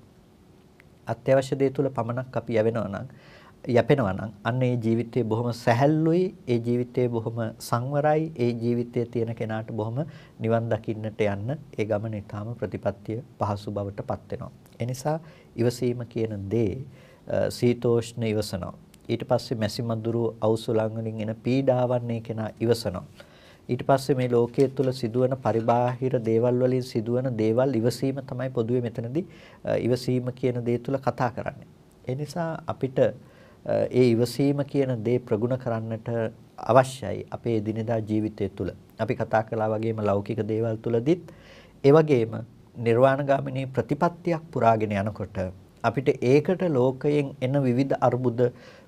අත්‍යවශ්‍ය දේ තුල පමණක් අපි යැපෙනවා නම් අන්න ඒ ජීවිතේ බොහොම සැහැල්ලුයි, ඒ ජීවිතේ බොහොම සංවරයි, ඒ ජීවිතයේ තියෙන කෙනාට බොහොම නිවන් දකින්නට යන්න ඒ ගමන ඊටාම ප්‍රතිපත්තිය පහසු බවටපත් වෙනවා. ඒ නිසා ඉවසීම කියන දේ සීතෝෂ්ණ ඉවසනවා. ඊට පස්සේ මැසි මදුරු අවුසුලන් වලින් එන පීඩාවන් මේ කෙනා ඉවසනවා. ඊට පස්සේ මේ ලෝකයේ තුල සිදුවන පරිබාහිර දේවල් වලින් සිදුවන දේවල් ඉවසීම තමයි පොදුවේ මෙතනදී ඉවසීම කියන දේ තුල කතා කරන්නේ. ඒ නිසා අපිට ඒ ඉවසීම කියන දේ ප්‍රගුණ කරන්නට අවශ්‍යයි අපේ එදිනෙදා ජීවිතය තුළ. අපි කතා කළා වගේම ලෞකික දේවල් තුලදීත් ඒ වගේම නිර්වාණගාමිනී ප්‍රතිපත්තියක් පුරාගෙන යනකොට අපිට ඒකට ලෝකයෙන් එන විවිධ අර්බුද,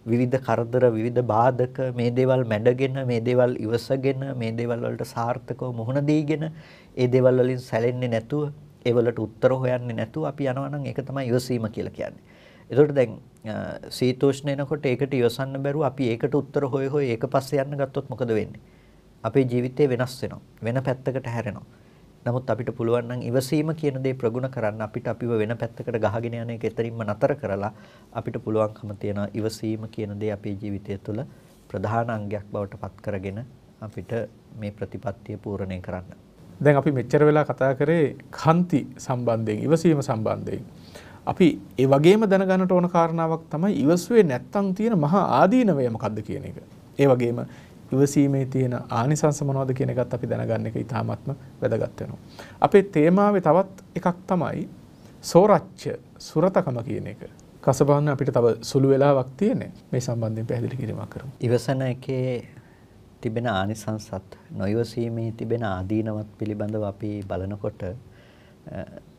විවිධ කරදර, විවිධ බාධක, මේ දේවල් මැඩගෙන, මේ දේවල් ඉවසගෙන, මේ දේවල් වලට සාර්ථකව මුහුණ දීගෙන, ඒ දේවල් වලින් සැලෙන්නේ නැතුව, ඒ වලට උත්තර හොයන්නේ නැතුව අපි යනවා නම් ඒක තමයි ඉවසීම කියලා කියන්නේ. ඒකට දැන් සීතෝෂ්ණ එනකොට ඒකට ඉවසන්න බැරුව අපි ඒකට උත්තර හොය හොය ඒක පස්සේ යන්න ගත්තොත් මොකද වෙන්නේ? අපේ ජීවිතේ වෙනස් වෙනවා. වෙන පැත්තකට හැරෙනවා. නමුත් අපිට පුළුවන් නම් ඉවසීම කියන දේ ප්‍රගුණ කරන්න අපිට අපිව වෙන පැත්තකට ගහගෙන යන එක එතනින්ම නතර කරලා අපිට පුළුවන්කම තියෙනවා ඉවසීම කියන දේ අපේ ජීවිතය තුළ ප්‍රධාන අංගයක් බවට පත් කරගෙන අපිට මේ ප්‍රතිපත්තිය පූර්ණේ කරන්න. දැන් අපි මෙච්චර වෙලා කතා කරේ කන්ති සම්බන්ධයෙන් ඉවසීම සම්බන්ධයෙන්. අපි ඒ වගේම දැනගන්නට ඕන කාරණාවක් තමයි ඉවසුවේ නැත්තම් තියෙන මහා ආදීනවය මොකද්ද කියන එක. ඒ වගේම ඉවසීමේ තියෙන ආනිසංස මොනවද කියන එකත් අපි දැනගන්න එක ඉතාමත්ම වැදගත් වෙනවා. අපේ තේමාවේ තවත් එකක් තමයි සෝරච්ච සුරතකම කියන එක. කසබහන්න අපිට තව සුළු වෙලාවක් තියෙන්නේ. මේ සම්බන්ධයෙන් පැහැදිලි කිරීමක් කරමු. ඉවසන එකේ තිබෙන ආනිසංසත් නොයවසීමේ තිබෙන ආදීනවත් පිළිබඳව අපි බලනකොට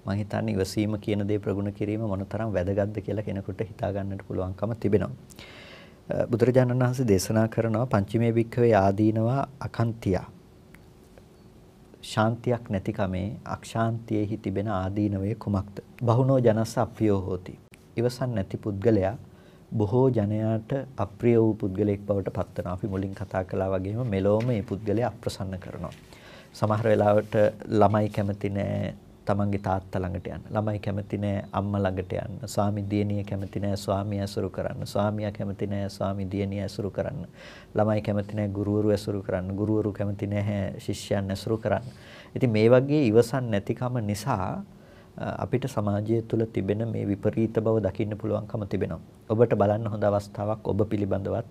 මම හිතන්නේ ඉවසීම කියන දේ ප්‍රගුණ කිරීම මොනතරම් වැදගත්ද කියලා කෙනෙකුට හිතා ගන්නට පුළුවන්කම තිබෙනවා. බුදුරජාණන් වහන්සේ දේශනා කරනවා පංචමේ භික්ඛවේ ආදීනවා අකන්තියා. ශාන්තියක් නැතිකමේ අක්ෂාන්තියෙහි තිබෙන ආදීනවේ කුමක්ද? බහුනෝ ජනස්ස අප්‍රියෝ හෝති. ඉවසන් නැති පුද්ගලයා බොහෝ ජනයාට අප්‍රිය වූ පුද්ගලයෙක් බවට පත් වෙනවා. අපි මුලින් කතා කළා වගේම මෙලොවම මේ පුද්ගලයා අප්‍රසන්න කරනවා. සමහර වෙලාවට ළමයි කැමති නෑ තමන්ගේ තාත්තා ළඟට යන්න. ළමයි කැමති නෑ අම්මා ළඟට යන්න. ස්වාමි දියණිය කැමති නෑ ස්වාමියා ඇසුරු කරන්න. ස්වාමියා කැමති නෑ ස්වාමි දියණිය ඇසුරු කරන්න. ළමයි කැමති නෑ ගුරුවරු ඇසුරු කරන්න. ගුරුවරු කැමති නැහැ ශිෂ්‍යයන් ඇසුරු කරන්න. ඉතින් මේ වගේ ඉවසන් නැතිකම නිසා අපිට සමාජය තුළ තිබෙන මේ විපරීත බව දකින්න පුළුවන්කම තිබෙනවා. ඔබට බලන්න හොඳ අවස්ථාවක් ඔබ පිළිබඳවත්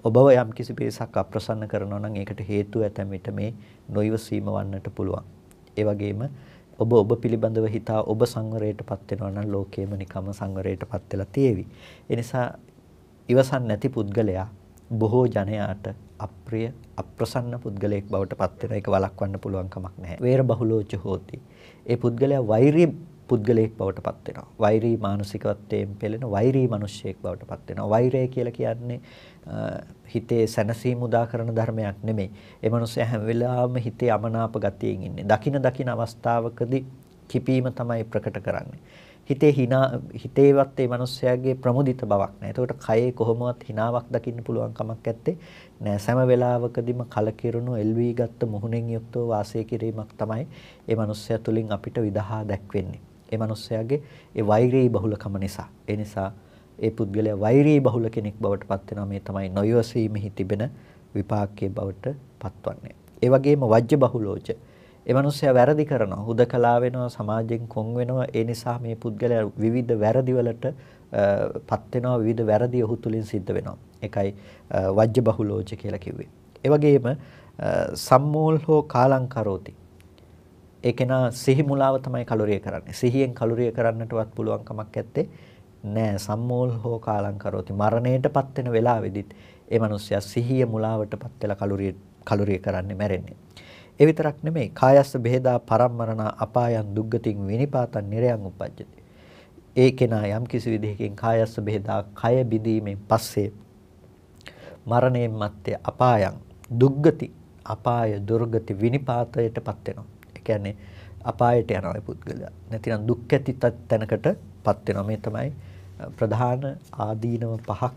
ඔබව යම් කිසි පිරිසක් අප්‍රසන්න කරනවා නම් ඒකට හේතුව ඇතැම් විට මේ නොයිවසීම වන්නට පුළුවන්. ඒ වගේම ඔබ පිළිබඳව හිතා ඔබ සංවරයටපත් වෙනවා නම් ලෝකයේම නිකම්ම සංවරයටපත් වෙලා තියෙවි. ඒ නිසා ඉවසන් නැති පුද්ගලයා බොහෝ ජනයාට අප්‍රිය අප්‍රසන්න පුද්ගලයෙක් බවට පත් වෙන එක වළක්වන්න පුළුවන් කමක් නැහැ. වේර බහුලෝච හෝති. ඒ පුද්ගලයා වෛරී පුද්ගලයෙක් බවට පත් වෙනවා. වෛරී මානසිකත්වයෙන් පෙළෙන වෛරී මිනිසෙක් බවට පත් වෙනවා. වෛරය කියලා කියන්නේ හිතේ සැනසීම උදා කරන ධර්මයක් නෙමෙයි. ඒ මනුස්සයා හැම වෙලාවෙම හිතේ අමනාප ගතියෙන් ඉන්නේ. දකින අවස්ථාවකදී කිපීම තමයි ප්‍රකට කරන්නේ. හිතේවත් ඒ මනුස්සයාගේ ප්‍රමුදිත බවක් නැහැ. ඒකට කයේ කොහොමවත් හිනාවක් දකින්න පුළුවන් කමක් නැත්තේ. නෑ සෑම වෙලාවකදීම කලකිරුණු එල්වී ගත්ත මුහුණෙන් යුක්තව වාසය කිරීමක් තමයි ඒ මනුස්සයා තුලින් අපිට විදහා දැක්වෙන්නේ. ඒ මනුස්සයාගේ ඒ වෛරී බහුලකම නිසා. ඒ නිසා ඒ පුද්ගලයා වෛරී බහුල කෙනෙක් බවට පත් වෙනවා. මේ තමයි නොයවසීමෙහි තිබෙන විපාකයේ බවට පත්වන්නේ. ඒ වගේම වජ්‍ය බහුලෝච. ඒ මනුස්සයා වැරදි කරනවා, හුදකලා වෙනවා, සමාජයෙන් කොන් වෙනවා. ඒ නිසා මේ පුද්ගලයා විවිධ වැරදි වලට පත් වෙනවා, විවිධ වැරදි ඔහු තුලින් සිද්ධ වෙනවා. ඒකයි වජ්‍ය බහුලෝච කියලා කිව්වේ. ඒ වගේම සම්මෝල් හෝ කාලං කරෝති. ඒකේනා සිහි මුලාව තමයි කලුරිය කරන්නේ. සිහියෙන් කලුරිය කරන්නටවත් පුළුවන් කමක් නැත්තේ. නෑ සම්මෝල් හෝ කාලං කරෝති. මරණයටපත් වෙන වෙලාවෙදිත් ඒ මනුස්සයා සිහිය මුලාවටපත් වෙලා කලුරිය කරන්නේ මැරෙන්නේ. ඒ විතරක් නෙමෙයි කායස්ස බෙහෙදා පරම්මරණ අපායන් දුග්ගතින් විනිපාතන් නිරයන් උපජ්ජති. ඒ කෙනා යම් කිසි විදිහකින් කායස්ස බෙහෙදා කය බිඳීමෙන් පස්සේ මරණයෙන් මත්තේ අපායන් දුග්ගති අපාය දුර්ගති විනිපාතයටපත් වෙනවා. ඒ කියන්නේ අපායට යනවා ඒ පුද්ගලයා. නැතිනම් දුක් ඇති තැනකටපත් වෙනවා. මේ තමයි ප්‍රධාන ආදීනව පහක්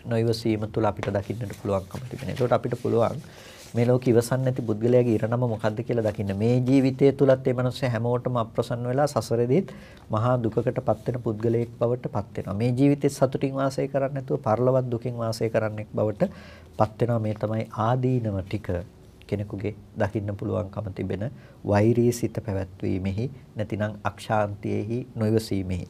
නොයවසීම තුළ අපිට දකින්නට පුළුවන්කම තිබෙනවා. ඒකට අපිට පුළුවන් මේ ලෝක ඉවසන් නැති පුද්ගලයාගේ ඉරණම මොකද්ද කියලා දකින්න. මේ ජීවිතය තුලත් මේ මනුස්සයා හැමෝටම අප්‍රසන්න වෙලා සසරෙදිත් මහා දුකකටපත් වෙන පුද්ගලයෙක් බවට පත් වෙනවා. මේ ජීවිතේ සතුටින් වාසය කරන්නේ නැතුව පරලොවත් දුකින් වාසය කරන්නෙක් බවට පත් වෙනවා. මේ තමයි ආදීනව ටික කෙනෙකුගේ දකින්න පුළුවන්කම තිබෙන වෛරී සිත පැවැත්වීමෙහි නැතිනම් අක්ෂාන්තියෙහි නොයවසීමෙහි.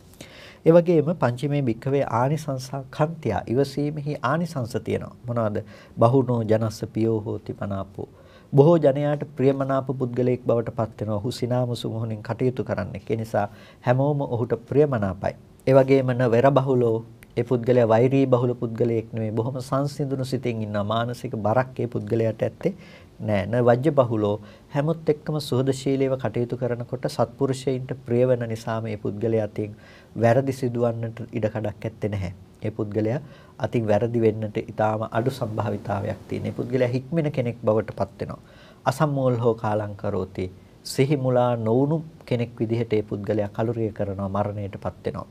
ඒ වගේම පංචමේ භික්ඛවේ ආනිසංසා කන්තියා ඉවසීමෙහි ආනිසංස තියෙනවා. මොනවද? බහුනෝ ජනස්ස පියෝ හෝති පනාපෝ. බොහෝ ජනයාට ප්‍රියමනාප පුද්ගලයෙක් බවට පත් වෙනවා. ඔහු සිනාමුසු මොහොනින් කටයුතු කරන්නේ. ඒ නිසා හැමෝම ඔහුට ප්‍රියමනාපයි. ඒ වගේම න වෙර බහුලෝ ඒ පුද්ගලයා වෛරී බහුල පුද්ගලයෙක් නෙවෙයි. බොහොම සංසිඳුණු සිතින් ඉන්නවා. මානසික බරක් ඒ පුද්ගලයාට ඇත්තේ නෑ. න වජ්‍ය බහුලෝ හැමොත් එක්කම සුහදශීලීව කටයුතු කරනකොට සත්පුරුෂයින්ට ප්‍රිය වෙන නිසා මේ පුද්ගලයා අතින් වැරදි සිදුවන්නට ඉඩ කඩක් ඇත්තේ නැහැ. ඒ පුද්ගලයා අතින් වැරදි වෙන්නට ඊටාම අඩු සම්භාවිතාවයක් තියෙන. මේ පුද්ගලයා හික්මෙන කෙනෙක් බවට පත් වෙනවා. අසම්මෝල් හෝ කාලං කරෝති. සිහි මුලා නොවුණු කෙනෙක් විදිහට මේ පුද්ගලයා කලුරිය කරනවා, මරණයටපත් වෙනවා.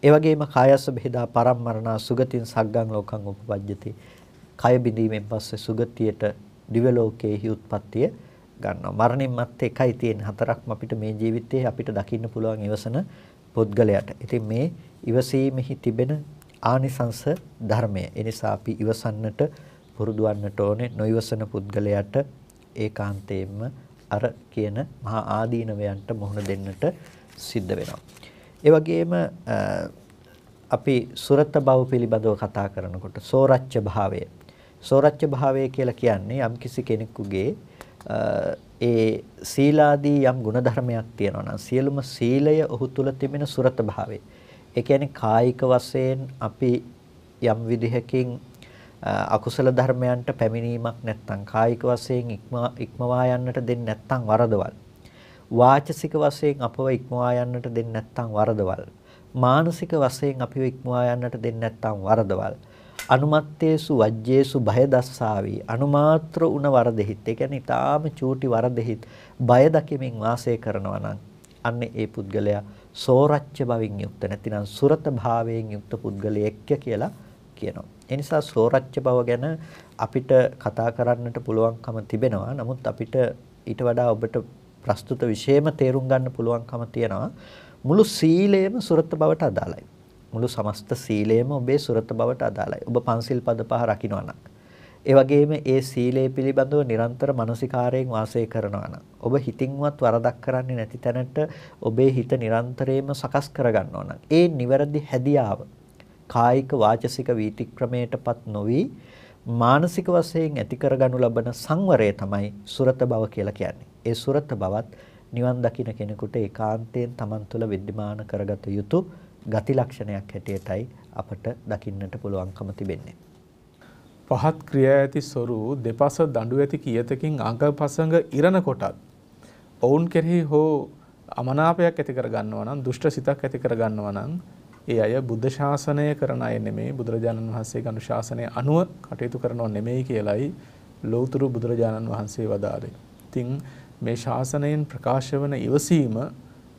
ඒ වගේම කායස්ස බෙහෙදා පරම්මරණා සුගතින් සග්ගං ලෝකං උපපජ්ජති. කය බිඳීමෙන් පස්සේ සුගතියට දිව්‍ය ලෝකයේහි උත්පත්තිය ගන්නවා. මරණින් මත්තේ එකයි තියෙන හතරක්ම අපිට මේ ජීවිතයේ අපිට දකින්න පුළුවන් ඉවසන පුද්ගලයාට. ඉතින් මේ ඉවසීමෙහි තිබෙන ආනිසංස ධර්මය. ඒ නිසා අපි ඉවසන්නට පුරුදු වන්නට ඕනේ. නොඉවසන පුද්ගලයාට ඒකාන්තයෙන්ම අර කියන මහා ආදීනවයන්ට මුහුණ දෙන්නට සිද්ධ වෙනවා. ඒ වගේම අපි සුරත භව පිළිබඳව කතා කරනකොට සෝරච්ච භාවය. සෝරච්ච භාවය කියලා කියන්නේ යම්කිසි කෙනෙකුගේ ඒ සීලාදී යම් ගුණධර්මයක් තියෙනවා නම් සියලුම සීලය ඔහු තුල තිබෙන සුරත භාවය. ඒ කියන්නේ කායික වශයෙන් අපි යම් විදිහකින් අකුසල ධර්මයන්ට පැමිණීමක් නැත්නම් කායික වශයෙන් ඉක්මවා යන්නට දෙන්නේ නැත්නම් වරදවල්. වාචසික වශයෙන් අපව ඉක්මවා යන්නට දෙන්නේ නැත්නම් වරදවල්. මානසික වශයෙන් අපිව ඉක්මවා යන්නට දෙන්නේ නැත්නම් වරදවල්. අනුමත්තේසු වජ්ජේසු භය දස්සාවි. අනුමාත්‍ර උන වරදෙහිත්. ඒ කියන්නේ ඊටාම චූටි වරදෙහිත් බය දකිමින් වාසය කරනවා නම් අන්නේ ඒ පුද්ගලයා සෝරච්ච භවින් යුක්ත නැතිනම් සුරත භාවයෙන් යුක්ත පුද්ගලයෙක් කියලා කියනවා. ඒ නිසා සෝරච්ච භව ගැන අපිට කතා කරන්නට පුළුවන්කම තිබෙනවා. නමුත් අපිට ඊට වඩා ඔබට ප්‍රස්තුත විශේෂම තේරුම් ගන්න පුළුවන්කම තියෙනවා. මුළු සීලයම සුරත භවට අදාළයි. මුළු සමස්ත සීලයම ඔබේ සුරත භවට අදාළයි. ඔබ පන්සිල් පද පහ රකින්නවා නම්, ඒ වගේම ඒ සීලය පිළිබඳව නිරන්තර මානසිකාරයෙන් වාසය කරනවා නම්, ඔබ හිතින්වත් වරදක් කරන්නේ නැති තැනට ඔබේ හිත නිරන්තරයෙන්ම සකස් කරගන්නවා නම්, ඒ නිවැරදි හැදියාව කායික වාචසික වීතික්‍රමයටපත් නොවි මානසික වශයෙන් ඇති කරගනු ලබන සංවරය තමයි සුරත භව කියලා කියන්නේ. ඒ සුරත භවත් නිවන් දකින්න කෙනෙකුට ඒකාන්තයෙන් Taman තුළ विद्यमान කරගත යුතු ගති ලක්ෂණයක් හැටියටයි අපට දකින්නට පුළුවන්කම තිබෙන්නේ. පහත් ක්‍රියා ඇති සොරු දෙපස දඬු ඇති කියතකින් අංගපසංග ඉරණ කොටත් ඔවුන් කෙරෙහි හෝ අමනාපයක් ඇති කර ගන්නවා නම්, දුෂ්ට සිතක් ඇති කර ගන්නවා නම්, ඒ අය බුද්ධ ශාසනය කරන අය නෙමෙයි, බුදුරජාණන් වහන්සේගේ අනුශාසනය අනුව කටයුතු කරනව නෙමෙයි කියලයි ලෞතුරු බුදුරජාණන් වහන්සේ වදාළේ. ඉතින් මේ ශාසනයෙන් ප්‍රකාශ වන ඉවසීම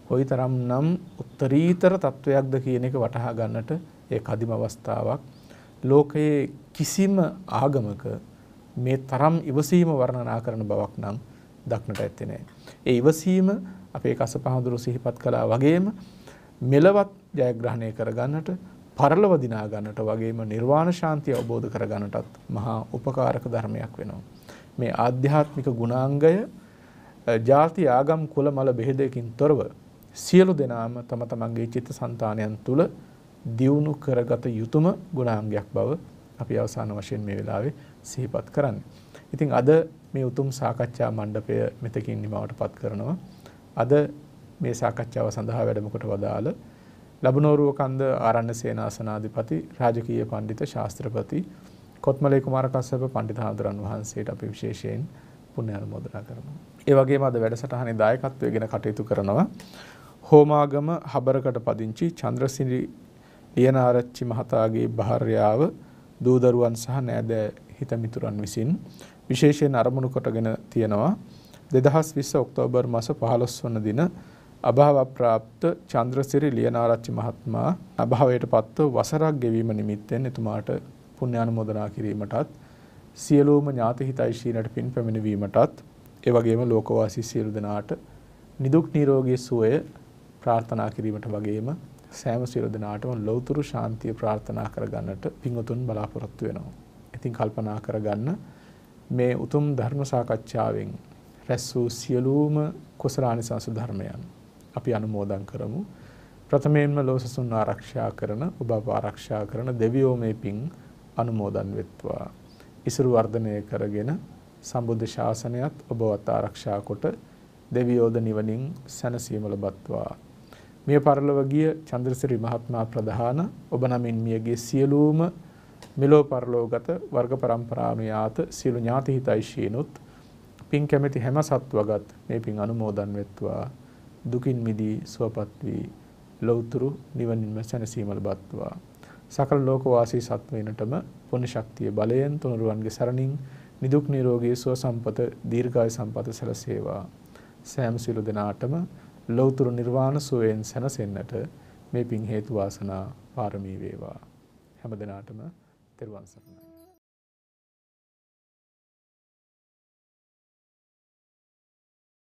කොයිතරම්නම් උත්තරීතර තත්වයක්ද කියන එක වටහා ගන්නට ඒ කදිම අවස්ථාවක්. ලෝකයේ කිසිම ආගමක මේ තරම් ඉවසීම වර්ණනා කරන බවක් නම් දක්නට ඇත්තේ නැහැ. ඒ ඉවසීම අපේ කසපහඳුරු සිහිපත් කළා වගේම මෙලවත් ජයග්‍රහණය කරගන්නට, පරලොව දිනා ගන්නට වගේම නිර්වාණ ශාන්තිය අවබෝධ කරගන්නටත් මහා උපකාරක ධර්මයක් වෙනවා. මේ ආධ්‍යාත්මික ගුණාංගය ජාති ආගම් කුල මල බෙහෙදකින් තොරව සියලු දෙනාම තම තමන්ගේ චිත්තසංතානයන් තුල දියුණු කරගත යුතුම ගුණාංගයක් බව අපි අවසාන වශයෙන් මේ වෙලාවේ සිහිපත් කරන්නේ. ඉතින් අද මේ උතුම් සාකච්ඡා මණ්ඩපය මෙතකින් නිමවටපත් කරනවා. අද මේ සාකච්ඡාව සඳහා වැඩම කොට වදාළ ලබනෝරුව කන්ද ආරණ්‍ය සේනාසනාධිපති රාජකීය පඬිත ශාස්ත්‍රපති කොත්මලේ කුමාර කස්සප පඬිත හාමුදුරන් වහන්සේට අපි විශේෂයෙන් පුණ්‍ය අනුමෝදනා කරමු. ඒ වගේම අද වැඩසටහනේ දායකත්වයෙන් කටයුතු කරනවා හෝමාගම හබරකට පදිංචි චන්ද්‍රසිරි ලියනාරච්චි මහතාගේ භාර්යාව, දූ දරුවන් සහ නෑදෑ හිතමිතුරන් විසින් විශේෂයෙන් අරමුණු කොටගෙන තියෙනවා 2020 ඔක්තෝබර් මාස 15 වන දින අභාව ප්‍රාප්ත චන්ද්‍රසිරි ලියනාරච්චි මහත්මයා අභාවයට පත්ව වසරක් ගෙවීම නිමිත්තෙන් එතුමාට පුණ්‍ය අනුමෝදනා කිරීමටත්, සියලුම ඥාති හිතයිශීලට පින් පැමිණවීමටත්, ඒ වගේම ලෝකවාසී සියලු දෙනාට නිදුක් නිරෝගී සුවය ප්‍රාර්ථනා කිරීමට වගේම සෑම සියලු දෙනාටම ලෞතුරු ශාන්තිය ප්‍රාර්ථනා කරගන්නට පින්වතුන් බලාපොරොත්තු වෙනවා. ඉතින් කල්පනා කරගන්න මේ උතුම් ධර්ම සාකච්ඡාවෙන් රැස් වූ සියලුම කුසලානිසංස ධර්මයන් අපි අනුමෝදන් කරමු. ප්‍රථමයෙන්ම ලෝසසුන් ආරක්ෂා කරන, ඔබ ආරක්ෂා කරන දෙවියෝ මේ පින් අනුමෝදන් වෙත්වා. ඉසුරු වර්ධනය කරගෙන සම්බුද්ධ ශාසනයත් ඔබවත් ආරක්ෂා කොට දෙවියෝද නිවනින් සැනසීම ලබත්වා. මිය පරලොව ගිය චන්ද්‍රසිරි මහත්මයා ප්‍රධාන ඔබ නමින් මියගේ සියලුම මෙලෝ පරලෝගත වර්ග පරම්පරාවේ ආත සියලු ඥාති හිතයිශීනුත් පින් කැමැති හැම සත්වගත් මේ පින් අනුමෝදන් වෙත්වා. දුකින් මිදී සුවපත් වී ලෞතුරු නිවනින්ම සැනසීම ලබත්වා. සකල ලෝකවාසී සත්වයිනටම පුණ්‍ය ශක්තිය බලයෙන් තුනුරුවන්ගේ සරණින් නිදුක් නිරෝගී සුව සම්පත දීර්ඝායු සම්පත සැලසේවා. සෑම සියලු දෙනාටම ලෞතුරු නිර්වාණ සුවයෙන් සැනසෙන්නට මේ පින් හේතු වාසනා පාරමී වේවා. හැම දිනාටම තෙරුවන් සරණයි.